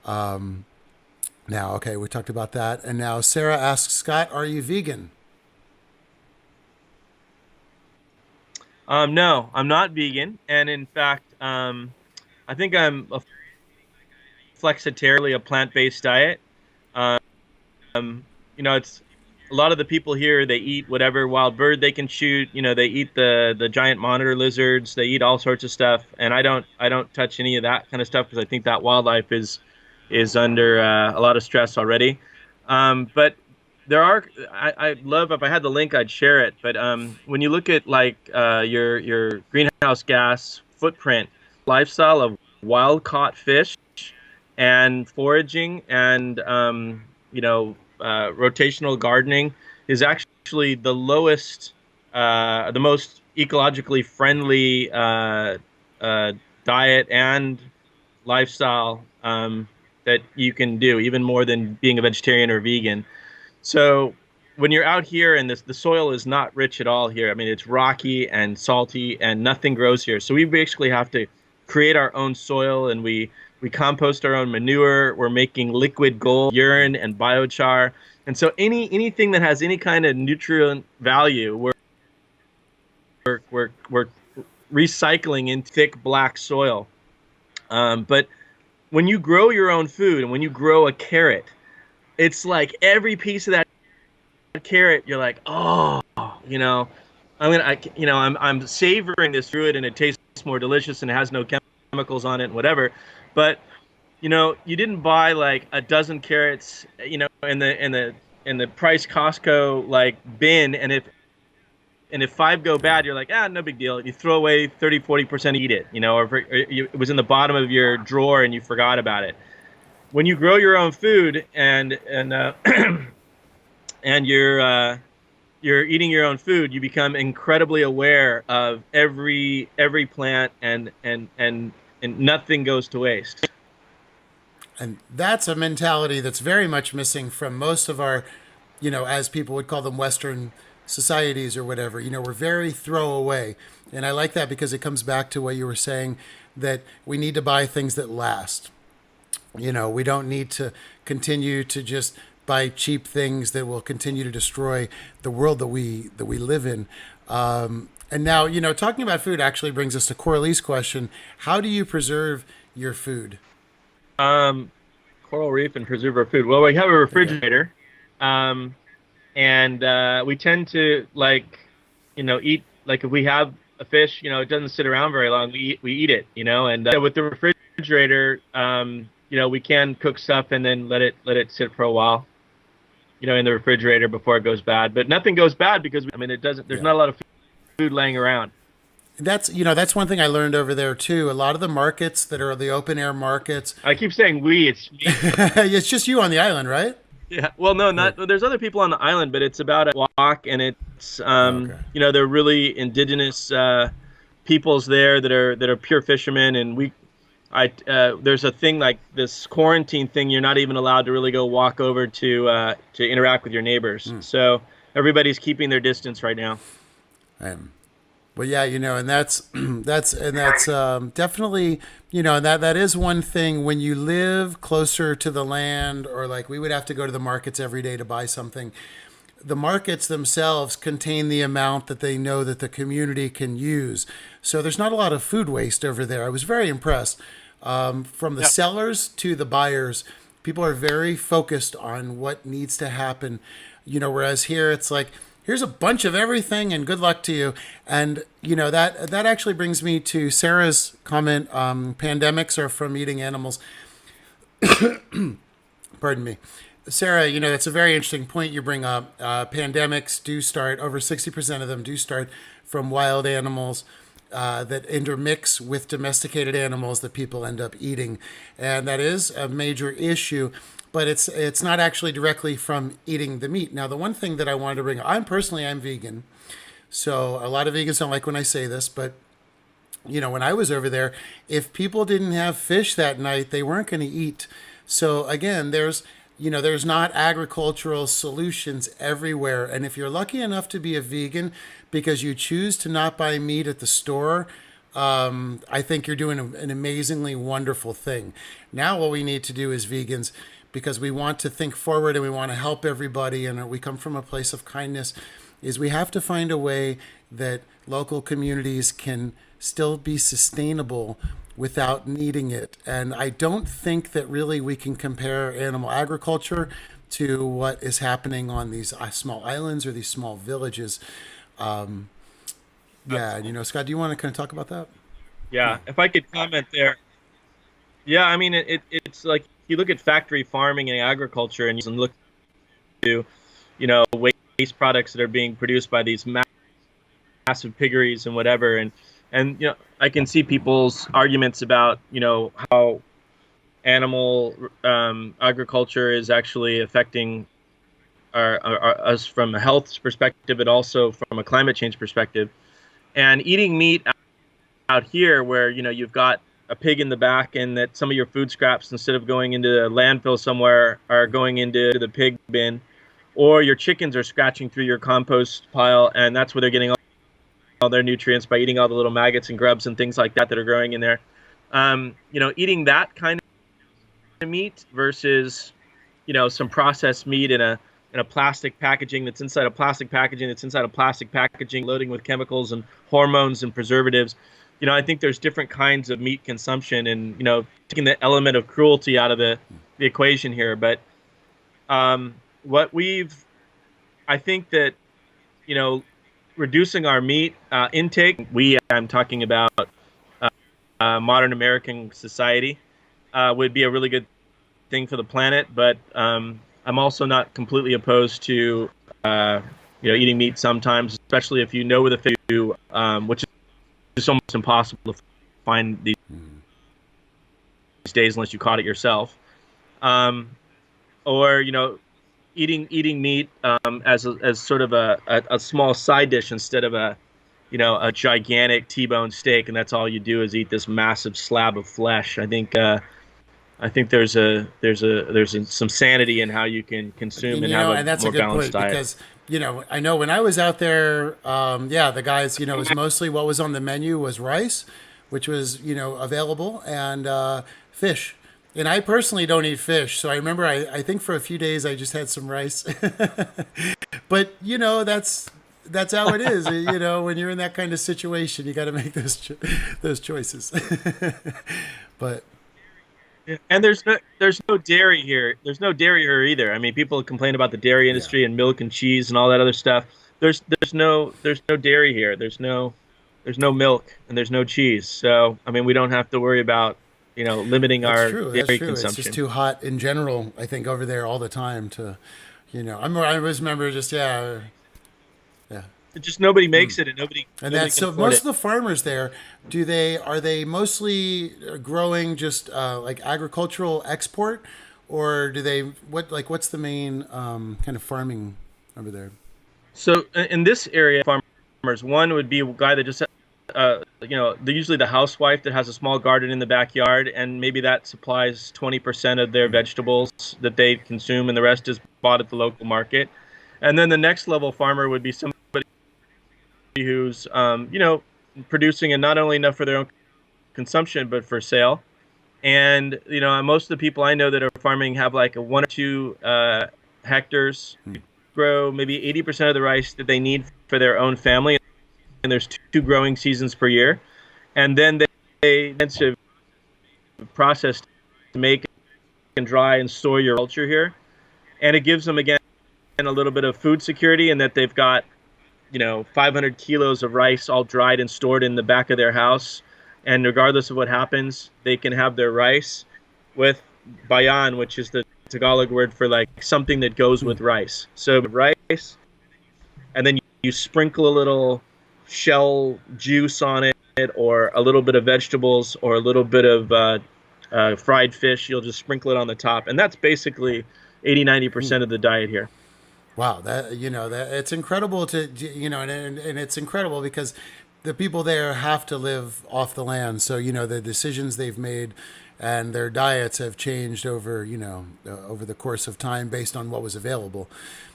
Now, okay, we talked about that. And now Sarah asks, Scott, are you vegan? No, I'm not vegan. And in fact, I think I'm a flexitarian, a plant-based diet. It's a lot of the people here, they eat whatever wild bird they can shoot. They eat the giant monitor lizards. They eat all sorts of stuff, and I don't touch any of that kind of stuff, because I think that wildlife is under a lot of stress already. But there are, I'd love, if I had the link, I'd share it. But when you look at like your greenhouse gas footprint, lifestyle of wild caught fish and foraging and rotational gardening is actually the lowest, the most ecologically friendly diet and lifestyle that you can do, even more than being a vegetarian or vegan. So when you're out here and the soil is not rich at all here, I mean, it's rocky and salty and nothing grows here. So we basically have to create our own soil, and we compost our own manure. We're making liquid gold, urine, and biochar. And so anything that has any kind of nutrient value, we're recycling in thick black soil. But when you grow your own food and when you grow a carrot, it's like every piece of that carrot, you're like, oh, you know, I'm savoring this fruit and it tastes more delicious and it has no chemicals on it and whatever. But you know, you didn't buy like a dozen carrots, you know, in the price Costco like bin, and if 5 go bad, you're like, no big deal. You throw away 30-40%, eat it, you know, or it was in the bottom of your drawer and you forgot about it. When you grow your own food and and you're eating your own food, you become incredibly aware of every plant and nothing goes to waste. And that's a mentality that's very much missing from most of our, you know, as people would call them, Western societies or whatever. You know, we're very throwaway. And I like that because it comes back to what you were saying, that we need to buy things that last. You know, we don't need to continue to just buy cheap things that will continue to destroy the world that we live in. And now, you know, talking about food actually brings us to Coralie's question. How do you preserve your food? Coral reef and preserve our food. Well, we have a refrigerator, and we tend to, like, you know, eat, like if we have a fish, you know, it doesn't sit around very long. We eat it, you know, and with the refrigerator, you know, we can cook stuff and then let it sit for a while, you know, in the refrigerator before it goes bad. But nothing goes bad because, I mean, it doesn't. There's not a lot of food laying around. That's, you know, that's one thing I learned over there too. A lot of the markets that are the open air markets. I keep saying we, it's me. It's just you on the island, right? Yeah. Well, no, not. There's other people on the island, but it's about a walk, and it's you know, they're really indigenous peoples there that are pure fishermen, and there's a thing like this quarantine thing. You're not even allowed to really go walk over to interact with your neighbors. So everybody's keeping their distance right now. Well, yeah, you know, and that's definitely, you know, that is one thing when you live closer to the land, or like we would have to go to the markets every day to buy something. The markets themselves contain the amount that they know that the community can use. So there's not a lot of food waste over there. I was very impressed. From the sellers to the buyers, people are very focused on what needs to happen, you know, whereas here it's like, here's a bunch of everything and good luck to you. And, you know, that actually brings me to Sarah's comment. Pandemics are from eating animals. Pardon me. Sarah, you know, that's a very interesting point you bring up. Pandemics do start, over 60% of them do start from wild animals that intermix with domesticated animals that people end up eating. And that is a major issue. But it's not actually directly from eating the meat. Now, the one thing that I wanted to bring up, I'm vegan. So a lot of vegans don't like when I say this, but, you know, when I was over there, if people didn't have fish that night, they weren't going to eat. So again, there's not agricultural solutions everywhere. And if you're lucky enough to be a vegan because you choose to not buy meat at the store, I think you're doing an amazingly wonderful thing. Now what we need to do as vegans, because we want to think forward and we want to help everybody, and we come from a place of kindness, is we have to find a way that local communities can still be sustainable without needing it. And I don't think that really we can compare animal agriculture to what is happening on these small islands or these small villages. Yeah, you know, Scott, do you want to kind of talk about that? Yeah, if I could comment there. Yeah, I mean, it's like you look at factory farming and agriculture, and you can look to, you know, waste products that are being produced by these massive piggeries and whatever, and you know, I can see people's arguments about, you know, how animal agriculture is actually affecting us from a health perspective, but also from a climate change perspective. And eating meat out here, where, you know, you've got a pig in the back, and that some of your food scraps, instead of going into a landfill somewhere, are going into the pig bin, or your chickens are scratching through your compost pile, and that's where they're getting all their nutrients, by eating all the little maggots and grubs and things like that are growing in there. You know, eating that kind of meat versus, you know, some processed meat in a in a plastic packaging that's inside a plastic packaging that's inside a plastic packaging, loading with chemicals and hormones and preservatives. I think there's different kinds of meat consumption, and taking the element of cruelty out of the equation here. But I think that reducing our meat intake. I'm talking about modern American society would be a really good thing for the planet. But I'm also not completely opposed to eating meat sometimes, especially if you know where the fish do, which is almost impossible to find these days unless you caught it yourself. Or eating meat as sort of a small side dish instead of a gigantic T-bone steak, and that's all you do is eat this massive slab of flesh. I think there's some sanity in how you can consume and have and that's more a good balanced point, diet. because I know when I was out there, the guys, it was mostly what was on the menu was rice, which was available, and fish. And I personally don't eat fish, so I remember I think for a few days I just had some rice. But that's how it is. When you're in that kind of situation, you got to make those choices. But and there's no dairy here. There's no dairy here either. I mean, people complain about the dairy industry and milk and cheese and all that other stuff. There's no dairy here. There's no milk and there's no cheese. So I mean, we don't have to worry about limiting our dairy consumption. It's just too hot in general, I think, over there all the time to, I always remember just, Just nobody makes it, and nobody. And that's so. Most of the farmers there, are they mostly growing just like agricultural export, or do they what's the main kind of farming over there? So in this area, farmers, one would be a guy that just usually the housewife that has a small garden in the backyard, and maybe that supplies 20% of their vegetables that they consume, and the rest is bought at the local market. And then the next level farmer would be somebody who's producing, and not only enough for their own consumption but for sale. And most of the people I know that are farming have like 1 or 2 hectares, grow maybe 80% of the rice that they need for their own family. And there's 2 growing seasons per year, and then they intensive process to make and dry and store your culture here, and it gives them again a little bit of food security, and that they've got 500 kilos of rice all dried and stored in the back of their house, and regardless of what happens, they can have their rice with bayan, which is the Tagalog word for like something that goes with rice. So rice, and then you sprinkle a little shell juice on it, or a little bit of vegetables, or a little bit of fried fish. You'll just sprinkle it on the top, and that's basically 80-90% of the diet here. Wow, that it's incredible to and it's incredible because the people there have to live off the land. So the decisions they've made and their diets have changed over over the course of time based on what was available.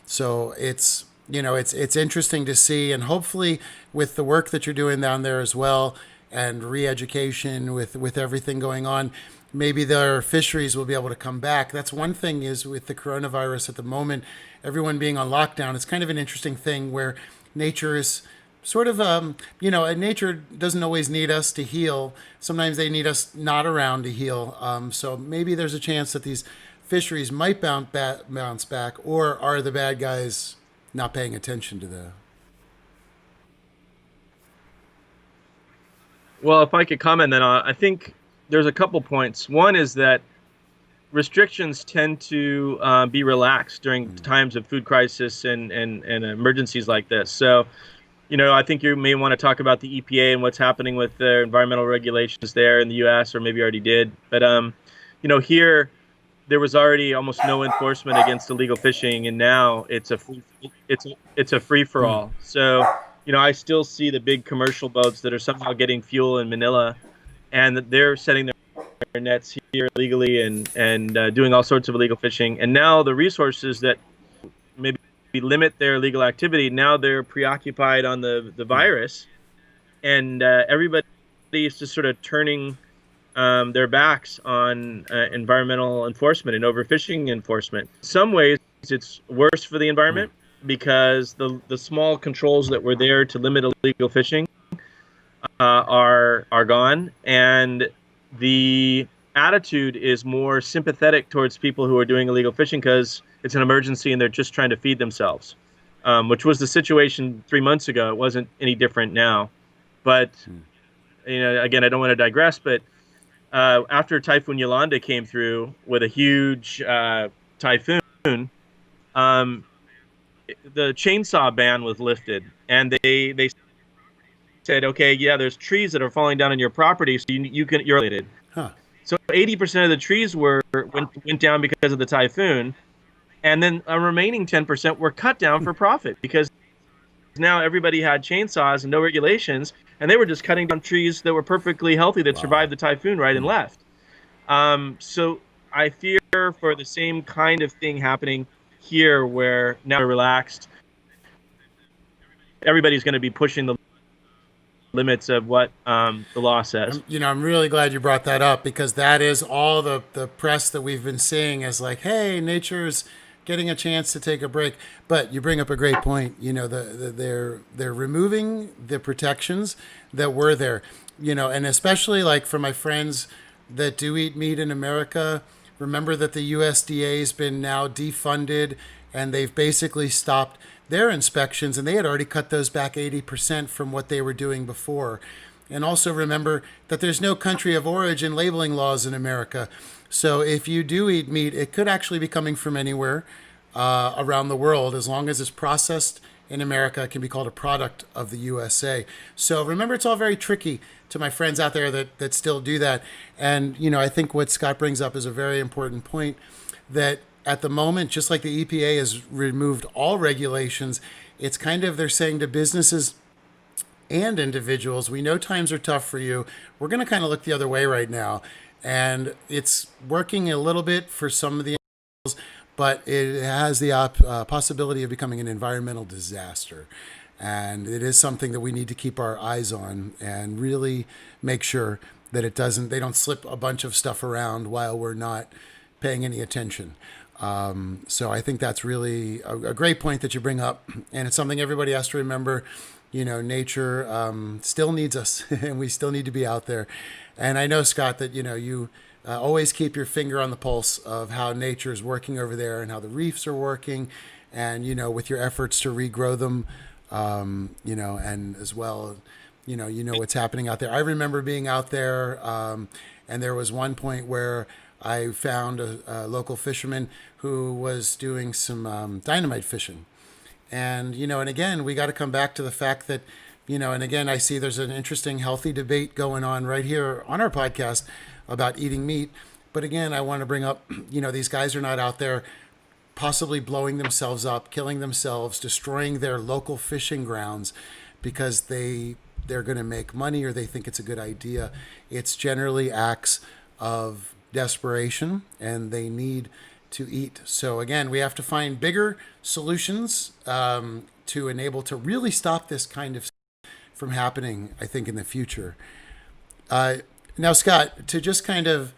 So it's it's interesting to see, and hopefully with the work that you're doing down there as well, and re-education with everything going on, maybe their fisheries will be able to come back. That's one thing is with the coronavirus at the moment, everyone being on lockdown, it's kind of an interesting thing where nature is sort of, nature doesn't always need us to heal. Sometimes they need us not around to heal. So maybe there's a chance that these fisheries might bounce back, or are the bad guys not paying attention to the... Well, if I could comment then, I think there's a couple points. One is that restrictions tend to be relaxed during times of food crisis and emergencies like this. So, I think you may want to talk about the EPA and what's happening with their environmental regulations there in the U.S., or maybe already did. But, here there was already almost no enforcement against illegal fishing, and now it's a free for all. So, I still see the big commercial boats that are somehow getting fuel in Manila, and they're setting their nets here illegally and doing all sorts of illegal fishing. And now the resources that maybe limit their illegal activity, now they're preoccupied on the virus, and everybody is just sort of turning their backs on environmental enforcement and overfishing enforcement. In some ways, it's worse for the environment because the small controls that were there to limit illegal fishing are gone, and the attitude is more sympathetic towards people who are doing illegal fishing because it's an emergency and they're just trying to feed themselves, which was the situation 3 months ago. It wasn't any different now. But, again, I don't want to digress, but after Typhoon Yolanda came through with a huge typhoon, the chainsaw ban was lifted, and they said, okay, yeah, there's trees that are falling down on your property, so you're related. So 80% of the trees went down because of the typhoon, and then a remaining 10% were cut down for profit because now everybody had chainsaws and no regulations, and they were just cutting down trees that were perfectly healthy that survived the typhoon right and left. So I fear for the same kind of thing happening here, where now we're relaxed. Everybody's going to be pushing the limits of what the law says. I'm really glad you brought that up, because that is all the press that we've been seeing is like, hey, nature's getting a chance to take a break. But you bring up a great point. They're removing the protections that were there, and especially like for my friends that do eat meat in America, remember that the USDA has been now defunded, and they've basically stopped their inspections, and they had already cut those back 80% from what they were doing before. And also remember that there's no country of origin labeling laws in America. So if you do eat meat, it could actually be coming from anywhere around the world. As long as it's processed in America, it can be called a product of the USA. So remember, it's all very tricky to my friends out there that still do that. And, I think what Scott brings up is a very important point, that at the moment, just like the EPA has removed all regulations, it's kind of, they're saying to businesses and individuals, we know times are tough for you. We're going to kind of look the other way right now. And it's working a little bit for some of the animals, but it has the possibility of becoming an environmental disaster. And it is something that we need to keep our eyes on and really make sure that they don't slip a bunch of stuff around while we're not paying any attention. So I think that's really a great point that you bring up. And it's something everybody has to remember. Nature still needs us, and we still need to be out there. And I know, Scott, that, you always keep your finger on the pulse of how nature is working over there and how the reefs are working, and, with your efforts to regrow them, and as well, what's happening out there. I remember being out there, and there was one point where I found a local fisherman who was doing some dynamite fishing. And, and again, we got to come back to the fact that, and again, I see there's an interesting, healthy debate going on right here on our podcast about eating meat. But again, I want to bring up, these guys are not out there possibly blowing themselves up, killing themselves, destroying their local fishing grounds because they're going to make money or they think it's a good idea. It's generally acts of desperation, and they need to eat. So again, we have to find bigger solutions to enable to really stop this kind of from happening, I think, in the future. Now, Scott, to just kind of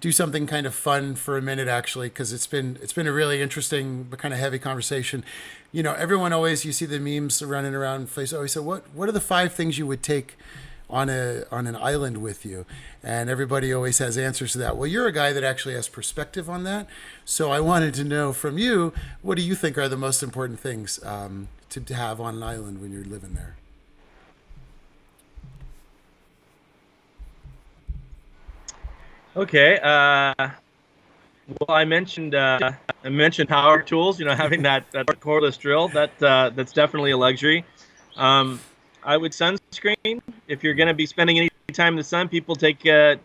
do something kind of fun for a minute, actually, because it's been a really interesting but kind of heavy conversation. Everyone always, you see the memes running around Facebook, always say, what are the 5 things you would take on an island with you? And everybody always has answers to that. Well, you're a guy that actually has perspective on that. So I wanted to know from you, what do you think are the most important things to have on an island when you're living there? Okay. Well, I mentioned power tools. Having that cordless drill, that's definitely a luxury. I would sunscreen. If you're going to be spending any time in the sun, people take the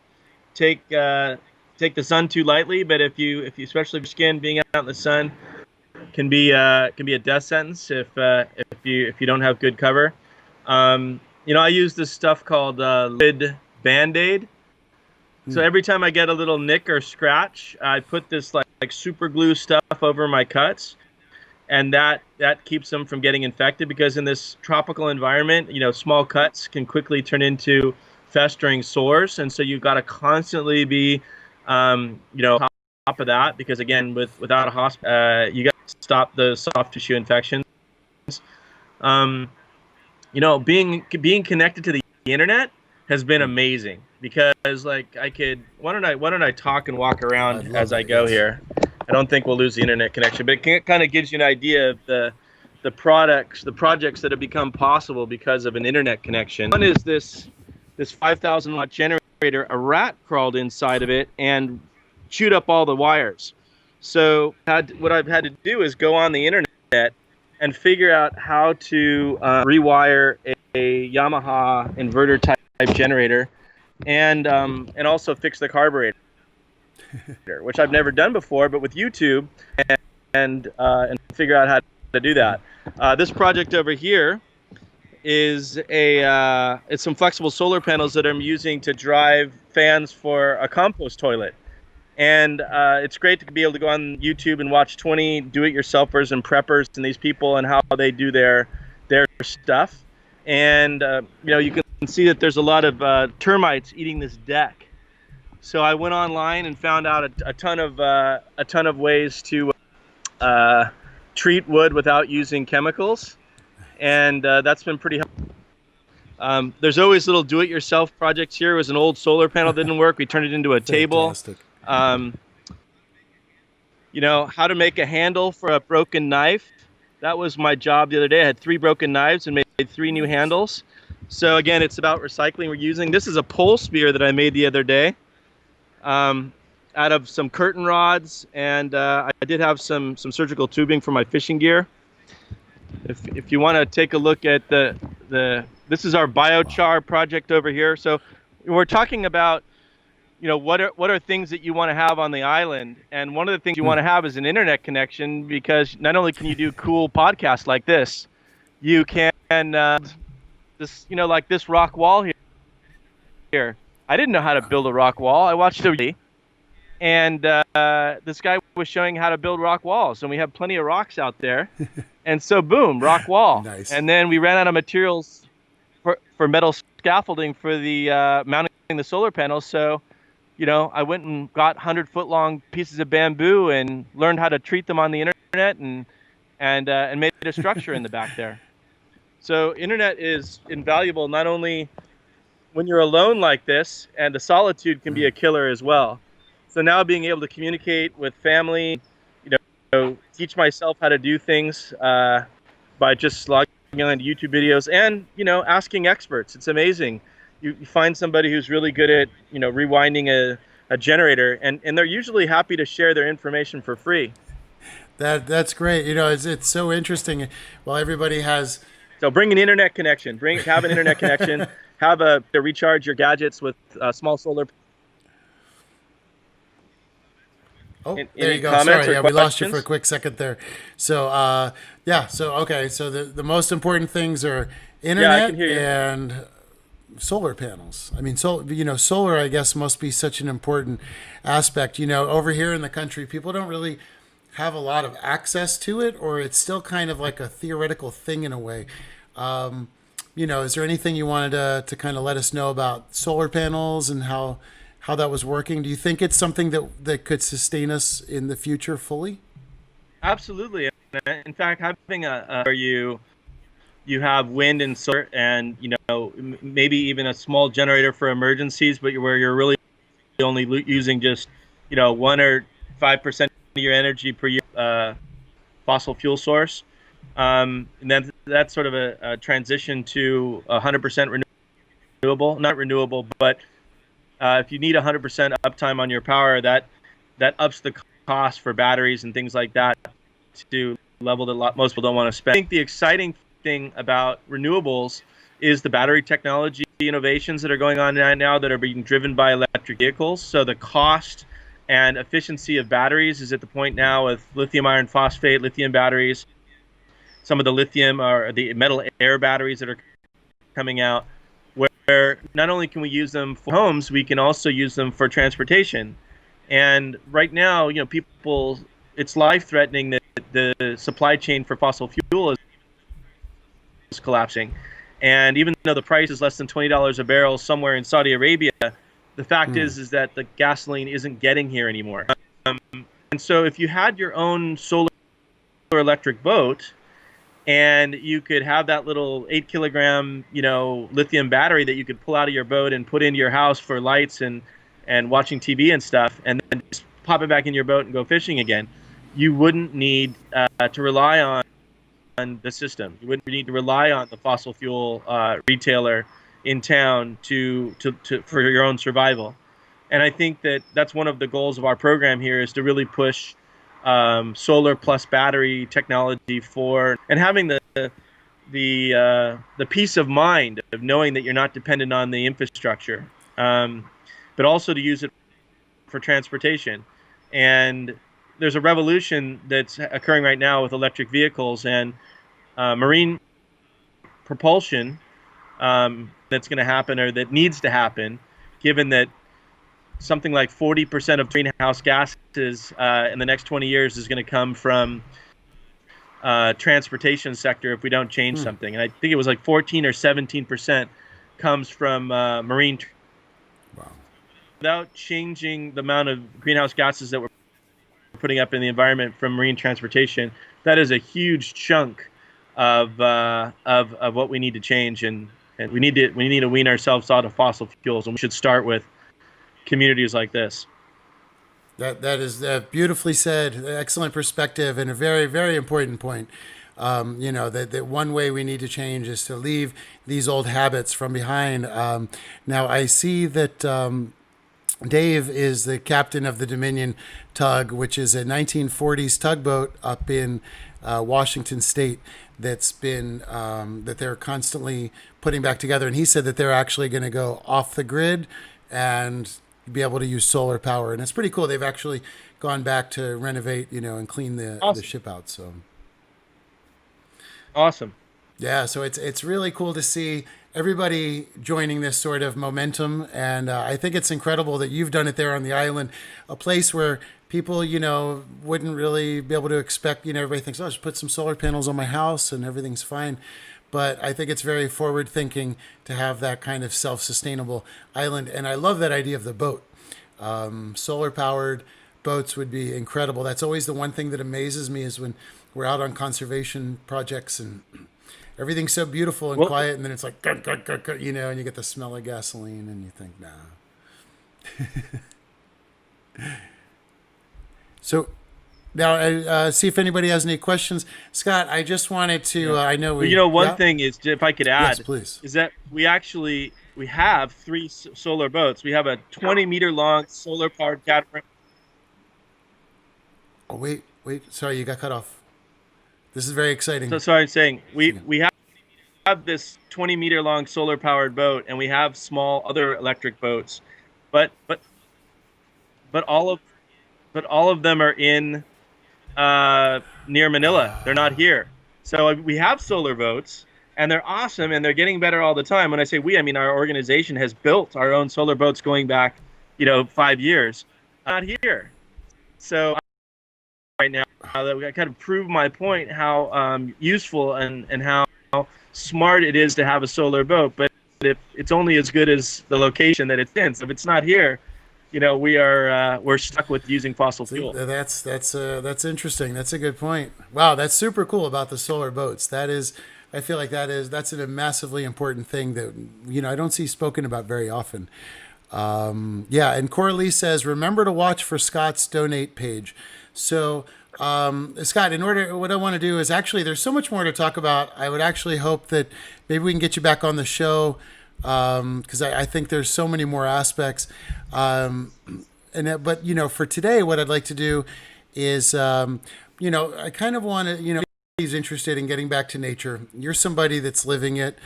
sun too lightly. But if you especially if your skin being out in the sun can be a death sentence if you don't have good cover. I use this stuff called lid Band-Aid. So every time I get a little nick or scratch, I put this like super glue stuff over my cuts, and that keeps them from getting infected, because in this tropical environment, small cuts can quickly turn into festering sores, and so you've got to constantly be, top of that, because again, without a hospital, you got stop the soft tissue infections. Being connected to the internet has been amazing, because like why don't I talk and walk around as I go here. I don't think we'll lose the internet connection, but it kind of gives you an idea of the projects that have become possible because of an internet connection. One is this 5,000 watt generator. A rat crawled inside of it and chewed up all the wires. So what I've had to do is go on the internet and figure out how to rewire a Yamaha inverter type generator, and also fix the carburetor, which I've never done before, but with YouTube and figure out how to do that. This project over here is it's some flexible solar panels that I'm using to drive fans for a compost toilet. And it's great to be able to go on YouTube and watch 20 do-it-yourselfers and preppers and these people and how they do their stuff. And you can see that there's a lot of termites eating this deck. So I went online and found out a ton of ways to treat wood without using chemicals, and that's been pretty helpful. There's always little do-it-yourself projects here. It was an old solar panel that didn't work. We turned it into a table. Fantastic. How to make a handle for a broken knife. That was my job the other day. I had 3 broken knives and made 3 new handles. So again, it's about recycling, reusing. This is a pole spear that I made the other day out of some curtain rods, and I did have some surgical tubing for my fishing gear. If you want to take a look at this is our biochar project over here. So we're talking about what are things that you want to have on the island, and one of the things you want to have is an internet connection, because not only can you do cool podcasts like this, you can like this rock wall here. I didn't know how to build a rock wall. I watched a video, and this guy was showing how to build rock walls, and we have plenty of rocks out there, and so boom, rock wall. Nice. And then we ran out of materials for metal scaffolding for the mounting the solar panels, so I went and got 100-foot long pieces of bamboo and learned how to treat them on the internet and made a structure in the back there. So internet is invaluable, not only when you're alone like this, and the solitude can be a killer as well. So now being able to communicate with family, teach myself how to do things by just logging on YouTube videos and, asking experts. It's amazing. You find somebody who's really good at, rewinding a generator, and they're usually happy to share their information for free. That's great. It's so interesting. Well, everybody has. So bring an internet connection. Have an internet connection. Have to recharge your gadgets with small solar. Oh, there you go. Sorry, we lost you for a quick second there. So, okay. So the most important things are internet and solar panels. I mean, solar, I guess, must be such an important aspect. Over here in the country, people don't really have a lot of access to it, or it's still kind of like a theoretical thing in a way. Is there anything you wanted to kind of let us know about solar panels and how that was working? Do you think it's something that could sustain us in the future fully? Absolutely. In fact, having where you have wind and solar, and maybe even a small generator for emergencies, but where you're really only using just 1 or 5% of your energy per year fossil fuel source, and then that's sort of a transition to 100% renewable. Not renewable, but if you need 100% uptime on your power, that ups the cost for batteries and things like that to a level that most people don't want to spend. I think the exciting thing about renewables is the battery technology innovations that are going on right now that are being driven by electric vehicles. So the cost and efficiency of batteries is at the point now with lithium iron phosphate, lithium batteries, some of the lithium or the metal air batteries that are coming out, where not only can we use them for homes, we can also use them for transportation. And right now, people, it's life-threatening that the supply chain for fossil fuel is collapsing. And even though the price is less than $20 a barrel somewhere in Saudi Arabia, the fact is that the gasoline isn't getting here anymore. And so if you had your own solar electric boat, and you could have that little 8 kilogram, lithium battery that you could pull out of your boat and put into your house for lights and watching TV and stuff, and then just pop it back in your boat and go fishing again. You wouldn't need to rely on the system. You wouldn't need to rely on the fossil fuel retailer in town to for your own survival. And I think that that's one of the goals of our program here, is to really push solar plus battery technology and having the peace of mind of knowing that you're not dependent on the infrastructure, but also to use it for transportation. And there's a revolution that's occurring right now with electric vehicles and marine propulsion that's going to happen, or that needs to happen, given that something like 40% of greenhouse gases in the next 20 years is going to come from transportation sector if we don't change something. And I think it was like 14 or 17% comes from marine. Wow. Without changing the amount of greenhouse gases that we're putting up in the environment from marine transportation, that is a huge chunk of what we need to change, and we need to wean ourselves out of fossil fuels, and we should start with communities like this. That is beautifully said. Excellent perspective, and a very, very important point. That one way we need to change is to leave these old habits from behind. Now I see that Dave is the captain of the Dominion tug, which is a 1940s tugboat up in Washington State that's been that they're constantly putting back together. And he said that they're actually going to go off the grid and be able to use solar power. And it's pretty cool. They've actually gone back to renovate, and clean the ship out. So awesome. Yeah, so it's really cool to see everybody joining this sort of momentum, and I think it's incredible that you've done it there on the island, a place where people, wouldn't really be able to expect. Everybody thinks, oh, just put some solar panels on my house and everything's fine. But I think it's very forward thinking to have that kind of self-sustainable island, and I love that idea of the boat. Solar powered boats would be incredible. That's always the one thing that amazes me, is when we're out on conservation projects and everything's so beautiful and quiet, and then it's like, and you get the smell of gasoline, and you think, nah. So now, see if anybody has any questions. Scott, I just wanted to, I know we... One thing is, if I could add, yes, please, is that we have 3 solar boats. We have a 20-meter long solar-powered catamaran. Oh, wait. Sorry, you got cut off. This is very exciting. So sorry, I'm saying we have this 20-meter long solar-powered boat, and we have small other electric boats, but all of them are in near Manila. They're not here. So we have solar boats, and they're awesome, and they're getting better all the time. When I say we, I mean our organization has built our own solar boats going back, 5 years. Not here. So right now, that I kind of prove my point, how useful and how smart it is to have a solar boat. But if it's only as good as the location that it's in. So if it's not here, we're stuck with using fossil fuel. That's interesting. That's a good point. Wow, that's super cool about the solar boats. I feel like that's a massively important thing that I don't see spoken about very often. And Coralie says, remember to watch for Scott's donate page. So Scott, what I want to do is, actually, there's so much more to talk about. I would actually hope that maybe we can get you back on the show, because I think there's so many more aspects. But for today, what I'd like to do is, I kind of want to, he's interested in getting back to nature. You're somebody that's living it.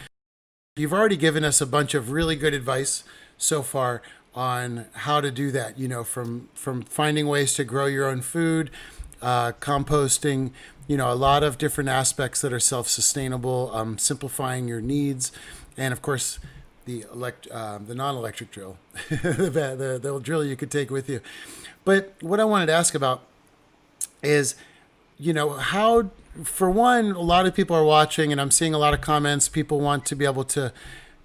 You've already given us a bunch of really good advice so far on how to do that, from finding ways to grow your own food, composting, a lot of different aspects that are self-sustainable, simplifying your needs, and of course the non-electric drill, the drill you could take with you. But what I wanted to ask about is, how, for one, a lot of people are watching, and I'm seeing a lot of comments. People want to be able to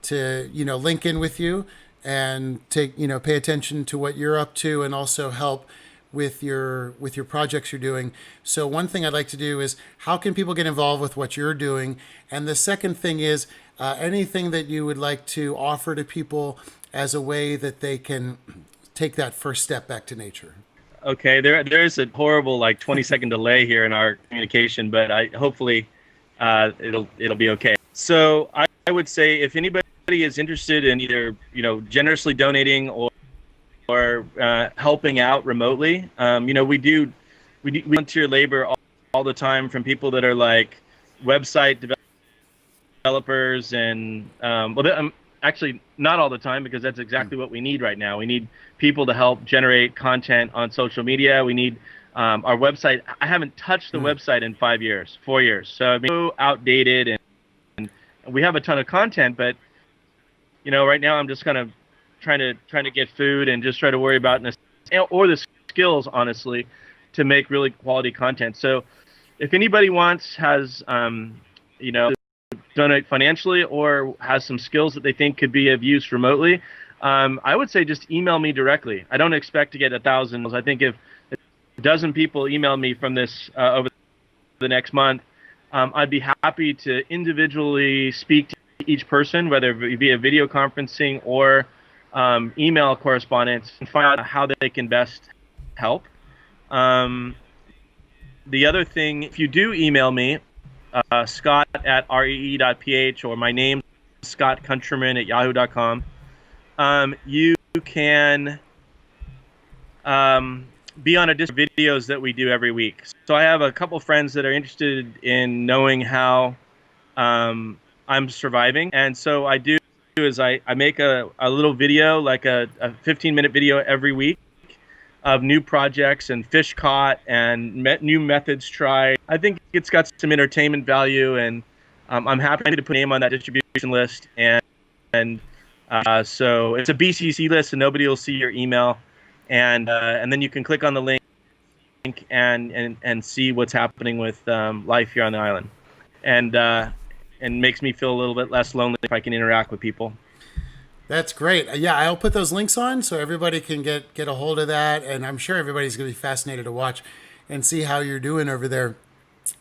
link in with you and take, pay attention to what you're up to, and also help with your projects you're doing. So one thing I'd like to do is, how can people get involved with what you're doing? And the second thing is, anything that you would like to offer to people as a way that they can take that first step back to nature. Okay, there's a horrible 20-second delay here in our communication, but hopefully it'll be okay. So I would say, if anybody is interested in either generously donating or helping out remotely, we volunteer labor all the time from people that are like website developers and actually not all the time, because that's exactly what we need right now. We need people to help generate content on social media. We need our website. I haven't touched the website in 4 years. So I mean, so outdated, and we have a ton of content, but right now I'm just kind of trying to get food and just try to worry about the skills, honestly, to make really quality content. So if anybody has donate financially or has some skills that they think could be of use remotely, I would say just email me directly. I don't expect to get 1,000. I think if a dozen people email me from this over the next month, I'd be happy to individually speak to each person, whether it be a video conferencing or email correspondence, and find out how they can best help. The other thing, if you do email me, scott@ree.ph, or my name, Scott Countryman @yahoo.com, you can be on a different videos that we do every week. So I have a couple friends that are interested in knowing how I'm surviving, and so I make a little video, like a 15-minute video every week of new projects and fish caught and new methods tried. I think it's got some entertainment value, and I'm happy to put a name on that distribution list. And so it's a BCC list, and nobody will see your email. And then you can click on the link and see what's happening with life here on the island. And makes me feel a little bit less lonely if I can interact with people. That's great. Yeah, I'll put those links on so everybody can get a hold of that. And I'm sure everybody's going to be fascinated to watch and see how you're doing over there.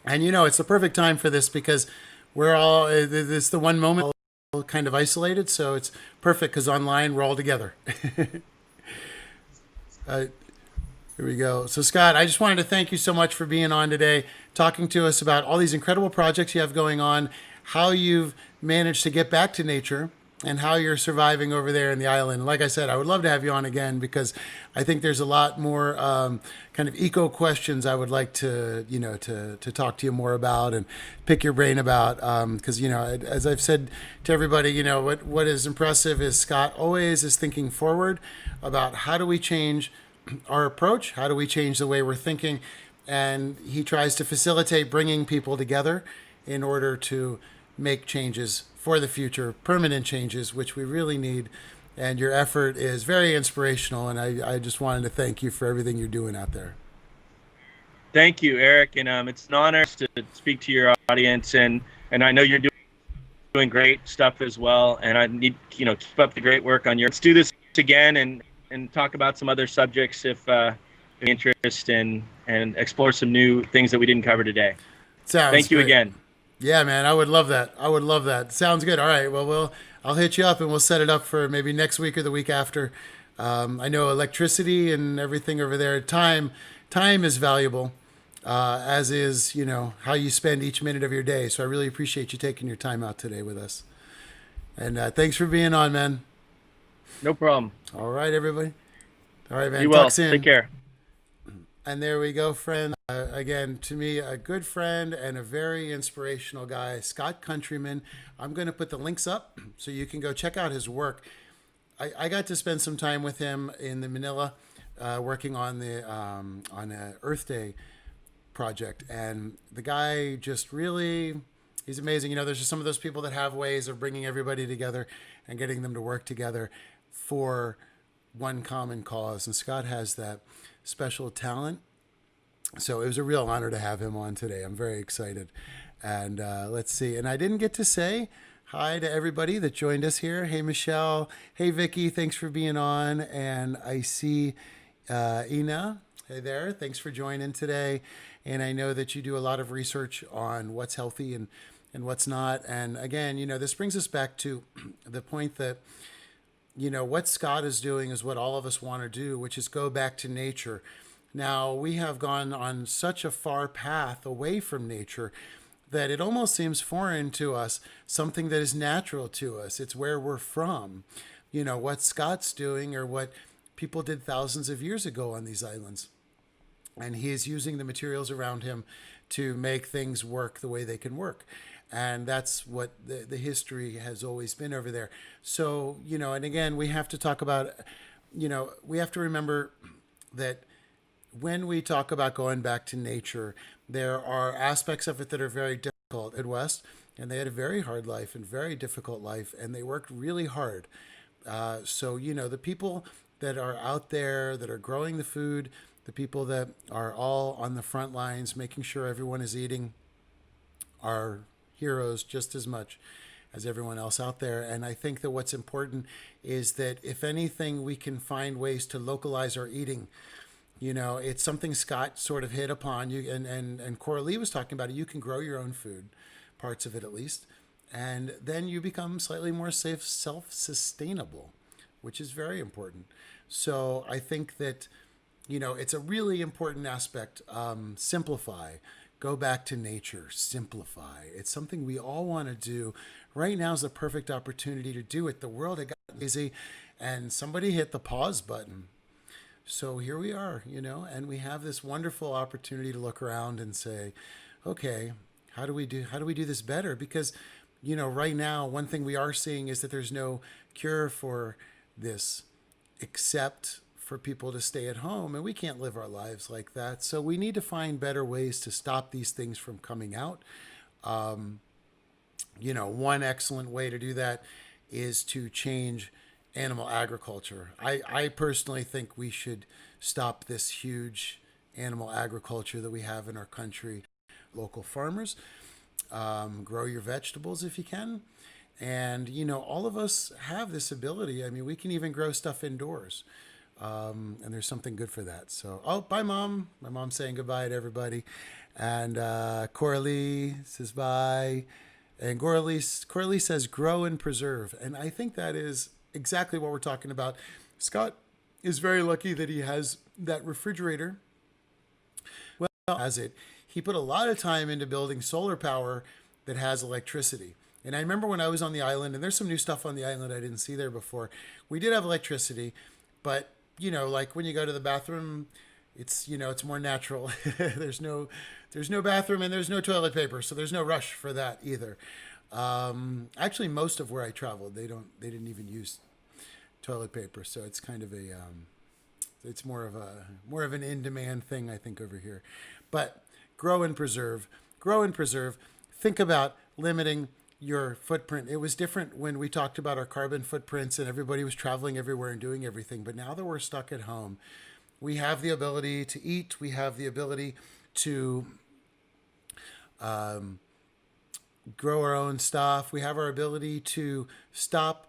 And, it's the perfect time for this, because it's the one moment all kind of isolated. So it's perfect, because online we're all together. Here we go. So, Scott, I just wanted to thank you so much for being on today, talking to us about all these incredible projects you have going on, how you've managed to get back to nature, and how you're surviving over there in the island. Like I said, I would love to have you on again, because I think there's a lot more kind of eco questions I would like to talk to you more about and pick your brain about. Because as I've said to everybody, what is impressive is Scott always is thinking forward about how do we change our approach, how do we change the way we're thinking, and he tries to facilitate bringing people together in order to make changes for the future, permanent changes, which we really need. And your effort is very inspirational, and I just wanted to thank you for everything you're doing out there. Thank you, Eric, and it's an honor to speak to your audience, and I know you're doing great stuff as well, and I need keep up the great work on your. Let's do this again and talk about some other subjects if interest and explore some new things that we didn't cover today. Thank you again. Yeah, man, I would love that. Sounds good. All right, well, I'll hit you up and we'll set it up for maybe next week or the week after. I know electricity and everything over there. Time is valuable, as is how you spend each minute of your day. So I really appreciate you taking your time out today with us. And thanks for being on, man. No problem. All right, everybody. All right, man. You well. Take care. And there we go, friend. Again, to me, a good friend and a very inspirational guy, Scott Countryman. I'm going to put the links up so you can go check out his work. I got to spend some time with him in the Manila, working on the on a Earth Day project, and the guy just really, he's amazing. There's just some of those people that have ways of bringing everybody together and getting them to work together for one common cause, and Scott has that special talent. So it was a real honor to have him on today. I'm very excited. And let's see. And I didn't get to say hi to everybody that joined us here. Hey, Michelle. Hey, Vicky. Thanks for being on. And I see Ina Hey there. Thanks for joining today. And I know that you do a lot of research on what's healthy and what's not. And again, this brings us back to the point that, what Scott is doing is what all of us want to do, which is go back to nature. Now, we have gone on such a far path away from nature that it almost seems foreign to us, something that is natural to us. It's where we're from. What Scott's doing or what people did thousands of years ago on these islands. And he is using the materials around him to make things work the way they can work. And that's what the history has always been over there. So, and again, we have to talk about, we have to remember that when we talk about going back to nature, there are aspects of it that are very difficult. Midwest, and they had a very hard life and very difficult life, and they worked really hard. So, the people that are out there that are growing the food, the people that are all on the front lines, making sure everyone is eating, are heroes just as much as everyone else out there. And I think that what's important is that if anything, we can find ways to localize our eating. It's something Scott sort of hit upon. And Coral was talking about it. You can grow your own food, parts of it at least, and then you become slightly more self-sustainable, which is very important. So I think that, it's a really important aspect. Simplify. Go back to nature. Simplify. It's something we all want to do. Right now is the perfect opportunity to do it. The world had got busy, and somebody hit the pause button. So here we are, and we have this wonderful opportunity to look around and say, okay, how do we do this better? Because, right now, one thing we are seeing is that there's no cure for this except for people to stay at home, and we can't live our lives like that. So we need to find better ways to stop these things from coming out. One excellent way to do that is to change animal agriculture. I personally think we should stop this huge animal agriculture that we have in our country. Local farmers, grow your vegetables if you can. And, all of us have this ability. I mean, we can even grow stuff indoors. And there's something good for that. So, bye, Mom. My mom's saying goodbye to everybody. And Coralie says bye. And Coralie says grow and preserve. And I think that is exactly what we're talking about. Scott is very lucky that he has that refrigerator. Well, has it. He put a lot of time into building solar power that has electricity. And I remember when I was on the island, and there's some new stuff on the island I didn't see there before. We did have electricity, but like when you go to the bathroom, it's it's more natural. there's no bathroom and there's no toilet paper, so there's no rush for that either. Actually, most of where I traveled, they didn't even use toilet paper, so it's kind of it's more of an in-demand thing, I think, over here. But grow and preserve. Think about limiting your footprint. It was different when we talked about our carbon footprints and everybody was traveling everywhere and doing everything. But now that we're stuck at home, we have the ability to eat. We have the ability to grow our own stuff. We have our ability to stop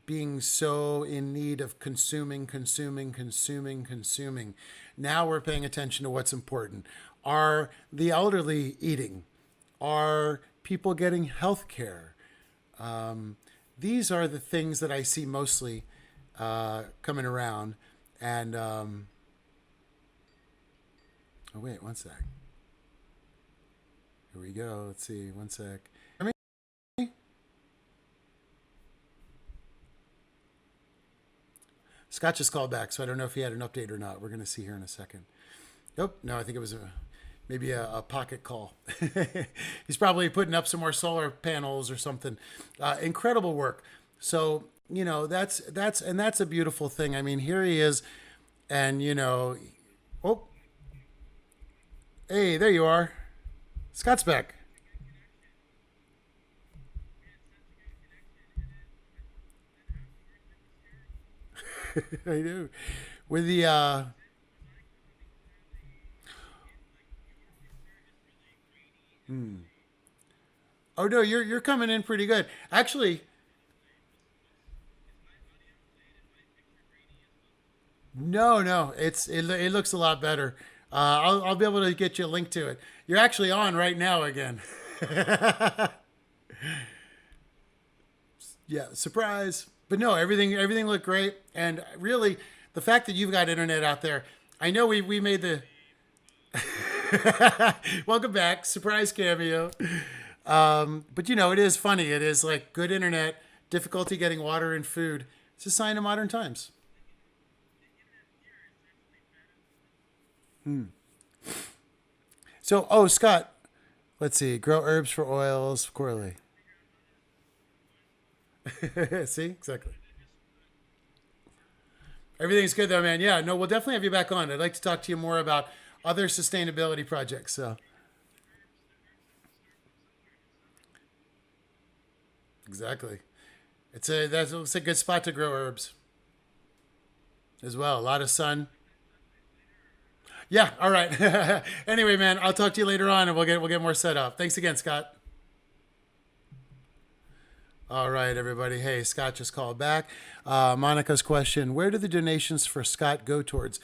being so in need of consuming. Now we're paying attention to what's important. Are the elderly eating? Are people getting health care? These are the things that I see mostly coming around. And, oh, wait, one sec. Here we go. Let's see, one sec. Scott just called back, so I don't know if he had an update or not. We're going to see here in a second. Nope. No, I think it was maybe a pocket call. He's probably putting up some more solar panels or something. Incredible work. So, that's a beautiful thing. I mean, here he is, and, oh, hey, there you are. Scott's back. I do. With the oh no, you're coming in pretty good. Actually, No, it looks a lot better. I'll be able to get you a link to it. You're actually on right now again. Yeah, surprise. But no, everything looked great, and really, the fact that you've got internet out there, I know we made the welcome back surprise cameo. But it is funny. It is like good internet, difficulty getting water and food. It's a sign of modern times. So, Scott, let's see. Grow herbs for oils, correlate. See, exactly. Everything's good though, man. Yeah, no, we'll definitely have you back on. I'd like to talk to you more about other sustainability projects. So, exactly. It's a good spot to grow herbs as well. A lot of sun. Yeah. All right. Anyway, man, I'll talk to you later on, and we'll get more set up. Thanks again, Scott. All right, everybody. Hey, Scott just called back. Monica's question: where do the donations for Scott go towards?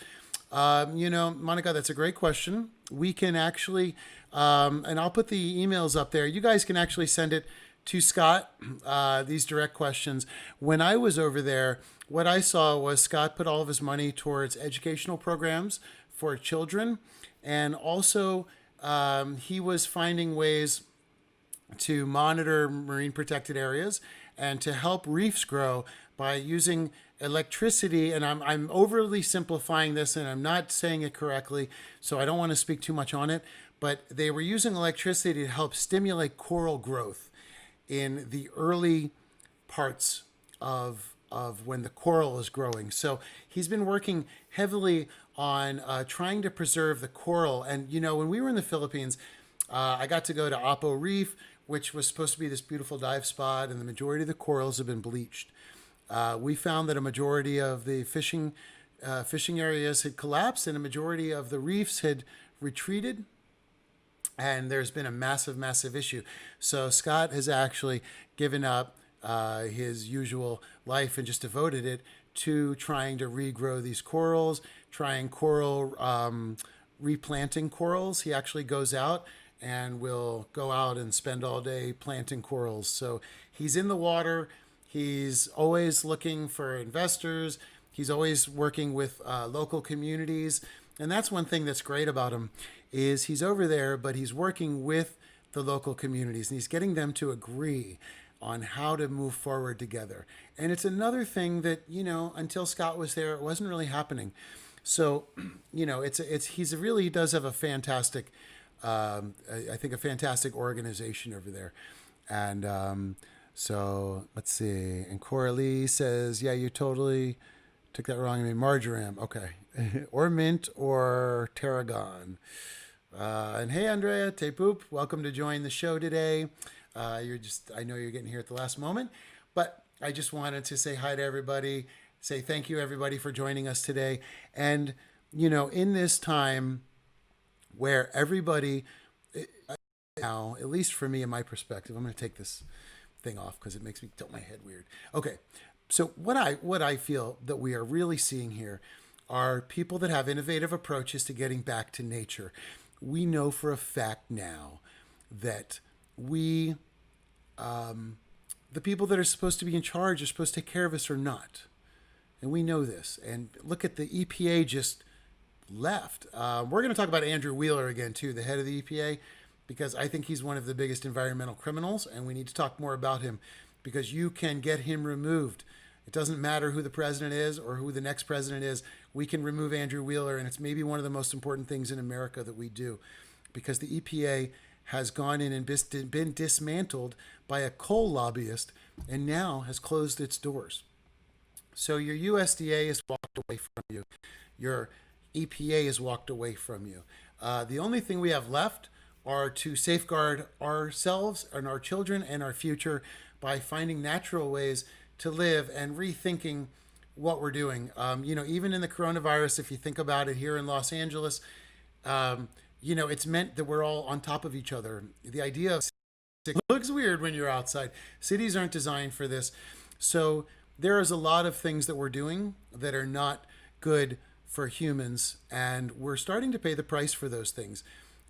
Monica, that's a great question. We can actually, and I'll put the emails up there. You guys can actually send it to Scott, these direct questions. When I was over there, what I saw was Scott put all of his money towards educational programs for children. And also, he was finding ways to monitor marine protected areas and to help reefs grow by using electricity. And I'm overly simplifying this and I'm not saying it correctly, so I don't want to speak too much on it. But they were using electricity to help stimulate coral growth in the early parts of when the coral is growing. So he's been working heavily on trying to preserve the coral. And, when we were in the Philippines, I got to go to Apo Reef, which was supposed to be this beautiful dive spot, and the majority of the corals have been bleached. We found that a majority of the fishing areas had collapsed and a majority of the reefs had retreated. And there's been a massive, massive issue. So Scott has actually given up his usual life and just devoted it to trying to regrow these corals, replanting corals. He actually goes out and will go out and spend all day planting corals. So he's in the water. He's always looking for investors. He's always working with local communities. And that's one thing that's great about him is he's over there, but he's working with the local communities and he's getting them to agree on how to move forward together. And it's another thing that, until Scott was there, it wasn't really happening. So, he does have a fantastic, I think a fantastic organization over there. And so let's see. And Coralie says, yeah, you totally took that wrong. I mean, marjoram. Okay. Or mint or tarragon. And hey, Andrea, Te Poop, welcome to join the show today. I know you're getting here at the last moment, but I just wanted to say hi to everybody, say thank you everybody for joining us today. And, in this time where everybody now, at least for me, in my perspective, I'm going to take this thing off because it makes me tilt my head weird. Okay. So what I feel that we are really seeing here are people that have innovative approaches to getting back to nature. We know for a fact now that the people that are supposed to be in charge are supposed to take care of us or not. And we know this. And look at the EPA just left. We're going to talk about Andrew Wheeler again, too, the head of the EPA, because I think he's one of the biggest environmental criminals, and we need to talk more about him because you can get him removed. It doesn't matter who the president is or who the next president is. We can remove Andrew Wheeler, and it's maybe one of the most important things in America that we do because the EPA has gone in and been dismantled by a coal lobbyist and now has closed its doors. So your USDA has walked away from you. Your EPA has walked away from you. The only thing we have left are to safeguard ourselves and our children and our future by finding natural ways to live and rethinking what we're doing. Even in the coronavirus, if you think about it here in Los Angeles, it's meant that we're all on top of each other. The idea of it looks weird when you're outside. Cities aren't designed for this. So there is a lot of things that we're doing that are not good for humans, and we're starting to pay the price for those things.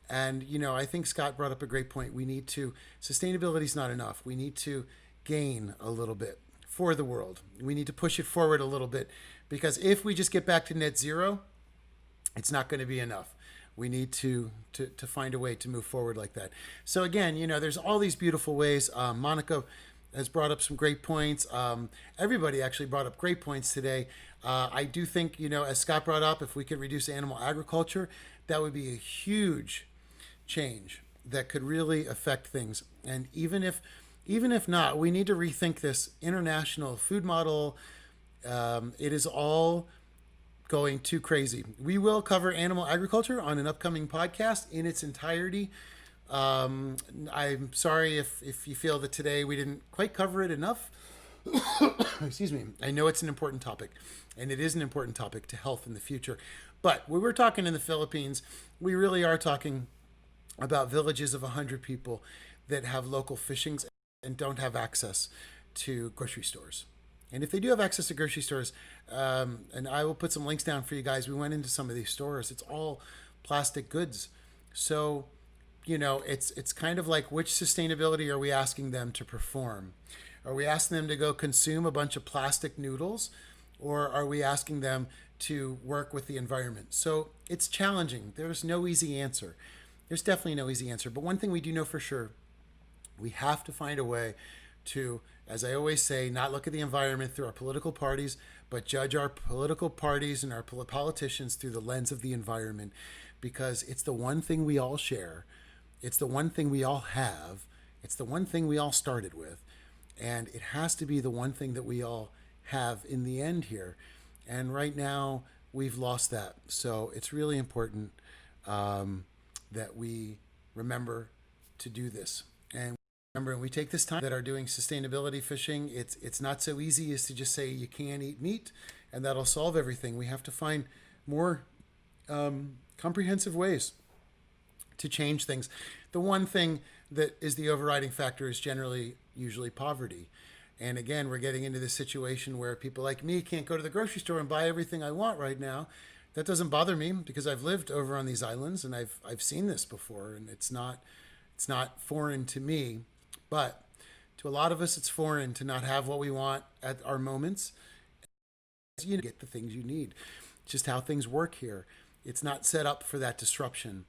And, I think Scott brought up a great point. Sustainability is not enough. We need to gain a little bit for the world. We need to push it forward a little bit, because if we just get back to net zero, it's not going to be enough. We need to find a way to move forward like that. So again, there's all these beautiful ways. Monica has brought up some great points. Everybody actually brought up great points today. I do think, as Scott brought up, if we could reduce animal agriculture, that would be a huge change that could really affect things. And even if not, we need to rethink this international food model. It is all going too crazy. We will cover animal agriculture on an upcoming podcast in its entirety. I'm sorry if you feel that today we didn't quite cover it enough. Excuse me. I know it's an important topic, and it is an important topic to health in the future. But when we're talking in the Philippines, we really are talking about villages of 100 people that have local fishings and don't have access to grocery stores. And if they do have access to grocery stores, and I will put some links down for you guys, we went into some of these stores. It's all plastic goods. So, it's kind of like, which sustainability are we asking them to perform? Are we asking them to go consume a bunch of plastic noodles, or are we asking them to work with the environment? So it's challenging. There's no easy answer. There's definitely no easy answer. But one thing we do know for sure, we have to find a way to, as I always say, not look at the environment through our political parties, but judge our political parties and our politicians through the lens of the environment, because it's the one thing we all share. It's the one thing we all have. It's the one thing we all started with. And it has to be the one thing that we all have in the end here. And right now, we've lost that. So it's really important that we remember to do this. And remember, when we take this time that are doing sustainability fishing, it's not so easy as to just say you can't eat meat and that'll solve everything. We have to find more comprehensive ways to change things. The one thing that is the overriding factor is usually poverty. And again, we're getting into this situation where people like me can't go to the grocery store and buy everything I want right now. That doesn't bother me, because I've lived over on these islands and I've seen this before, and it's not foreign to me. But to a lot of us, it's foreign to not have what we want at our moments. You get the things you need. It's just how things work here. It's not set up for that disruption.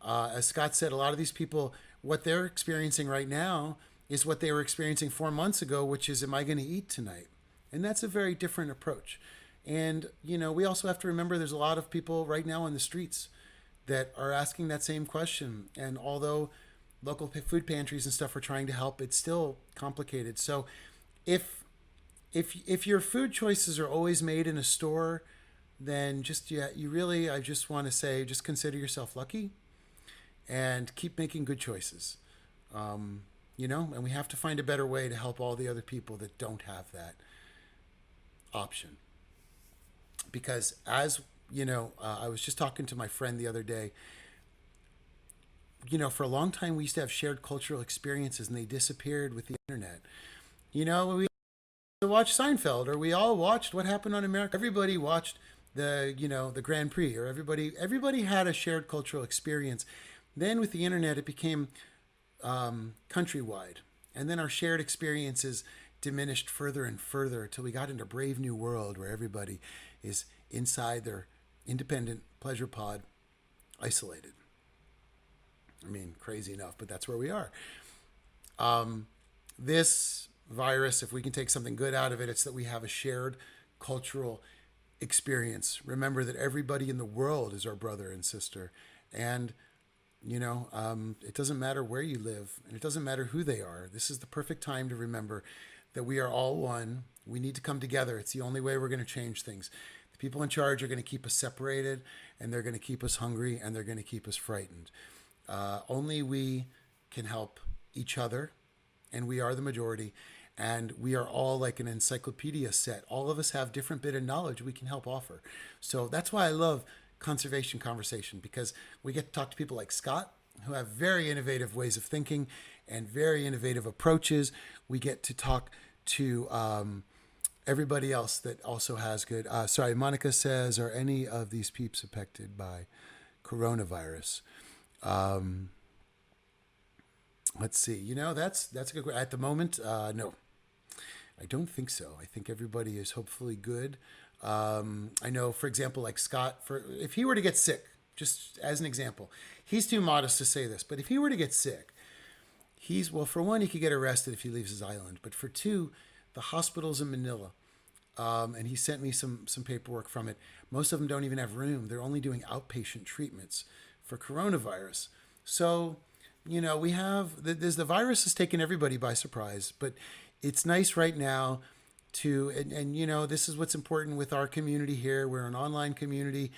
As Scott said, a lot of these people, what they're experiencing right now is what they were experiencing 4 months ago, which is, am I going to eat tonight? And that's a very different approach. And, we also have to remember there's a lot of people right now on the streets that are asking that same question. And although local food pantries and stuff are trying to help, it's still complicated. So if your food choices are always made in a store, then I just want to say, just consider yourself lucky and keep making good choices. And we have to find a better way to help all the other people that don't have that option. Because as I was just talking to my friend the other day, for a long time we used to have shared cultural experiences, and they disappeared with the internet. We watched Seinfeld, or we all watched What Happened on America. Everybody watched the Grand Prix, or everybody had a shared cultural experience. Then with the internet, it became countrywide, and then our shared experiences diminished further and further until we got into Brave New World, where everybody is inside their independent pleasure pod, isolated. I mean, crazy enough, but that's where we are. This virus, if we can take something good out of it, it's that we have a shared cultural experience. Remember that everybody in the world is our brother and sister. And, it doesn't matter where you live, and it doesn't matter who they are. This is the perfect time to remember that we are all one. We need to come together. It's the only way we're going to change things. The people in charge are going to keep us separated, and they're going to keep us hungry, and they're going to keep us frightened. Only we can help each other, and we are the majority, and we are all like an encyclopedia set. All of us have different bit of knowledge we can help offer. So that's why I love conservation conversation, because we get to talk to people like Scott, who have very innovative ways of thinking and very innovative approaches. We get to talk to everybody else that also has good. Sorry, Monica says, are any of these peeps affected by coronavirus? Let's see. You know, that's a good question. At the moment, no, I don't think so. I think everybody is hopefully good. I know, for example, like Scott, if he were to get sick, just as an example, he's too modest to say this, but if he were to get sick, well, for one, he could get arrested if he leaves his island. But for two, the hospitals in Manila, and he sent me some paperwork from it. Most of them don't even have room. They're only doing outpatient treatments for coronavirus. So, you know, the virus has taken everybody by surprise, but it's nice right now and you know, this is what's important with our community here. We're an online community.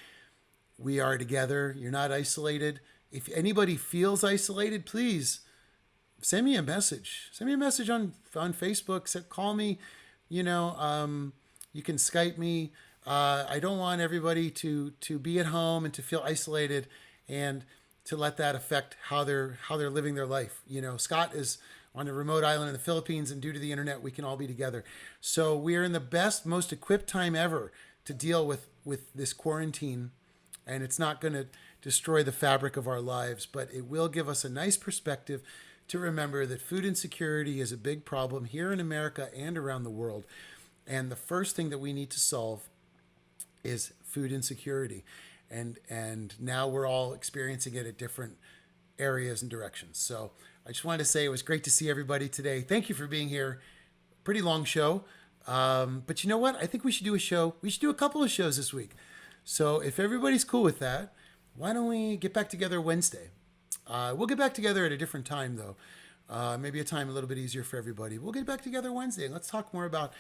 We are together. You're not isolated. If anybody feels isolated, please send me a message. Send me a message on Facebook. Call me. You know, you can Skype me. I don't want everybody to be at home and to feel isolated and to let that affect how they're living their life. You know, Scott is on a remote island in the Philippines, and due to the internet, we can all be together. So we are in the best, most equipped time ever to deal with this quarantine, and it's not going to destroy the fabric of our lives, but it will give us a nice perspective to remember that food insecurity is a big problem here in America and around the world. And the first thing that we need to solve is food insecurity. And now we're all experiencing it at different areas and directions. So I just wanted to say it was great to see everybody today. Thank you for being here. Pretty long show. But you know what? I think we should do a show. We should do a couple of shows this week. So if everybody's cool with that, why don't we get back together Wednesday? We'll get back together at a different time, though. Maybe a time a little bit easier for everybody. We'll get back together Wednesday and let's talk more about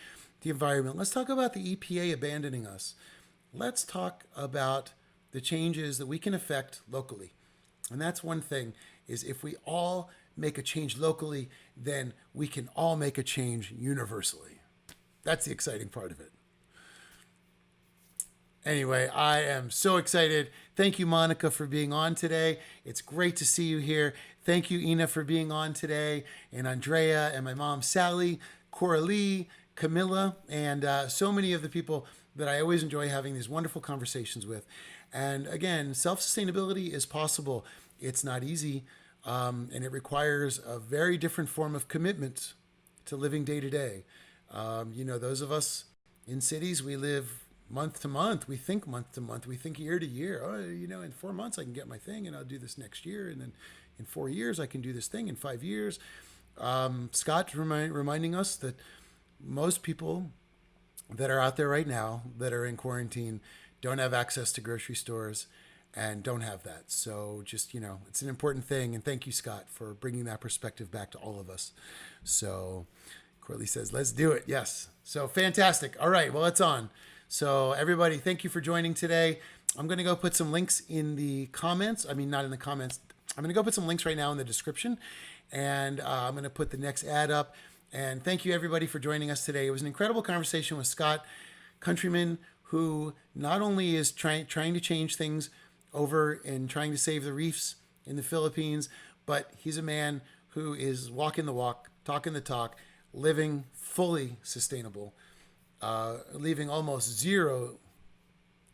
the environment. Let's talk about the EPA abandoning us. Let's talk about the changes that we can affect locally. And that's one thing, is if we all make a change locally, then we can all make a change universally. That's the exciting part of it. Anyway, I am so excited. Thank you, Monica, for being on today. It's great to see you here. Thank you, Ina, for being on today, and Andrea, and my mom, Sally, Coralie, Camilla, and so many of the people that I always enjoy having these wonderful conversations with. And again, self-sustainability is possible. It's not easy, and it requires a very different form of commitment to living day to day. You know, those of us in cities, we live month to month. We think month to month. We think year to year. Oh, you know, in 4 months I can get my thing, and I'll do this next year. And then in 4 years I can do this thing. In 5 years, Scott reminding us that most people that are out there right now that are in quarantine don't have access to grocery stores and don't have that. So just, you know, it's an important thing. And thank you, Scott, for bringing that perspective back to all of us. So Courtney says, let's do it. Yes. So fantastic. All right. Well, it's on. So everybody, thank you for joining today. I'm going to go put some links in the comments. I mean, not in the comments. I'm going to go put some links right now in the description. And I'm going to put the next ad up. And thank you, everybody, for joining us today. It was an incredible conversation with Scott Countryman, who not only is trying to change things over and trying to save the reefs in the Philippines, but he's a man who is walking the walk, talking the talk, living fully sustainable, leaving almost zero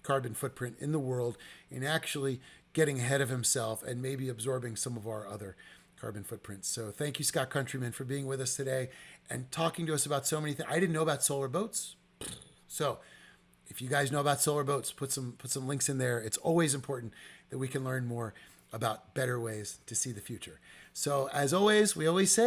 carbon footprint in the world, and actually getting ahead of himself and maybe absorbing some of our other carbon footprints. So thank you, Scott Countryman, for being with us today and talking to us about so many things. I didn't know about solar boats. So if you guys know about solar boats, put some links in there. It's always important that we can learn more about better ways to see the future. So as always, we always say,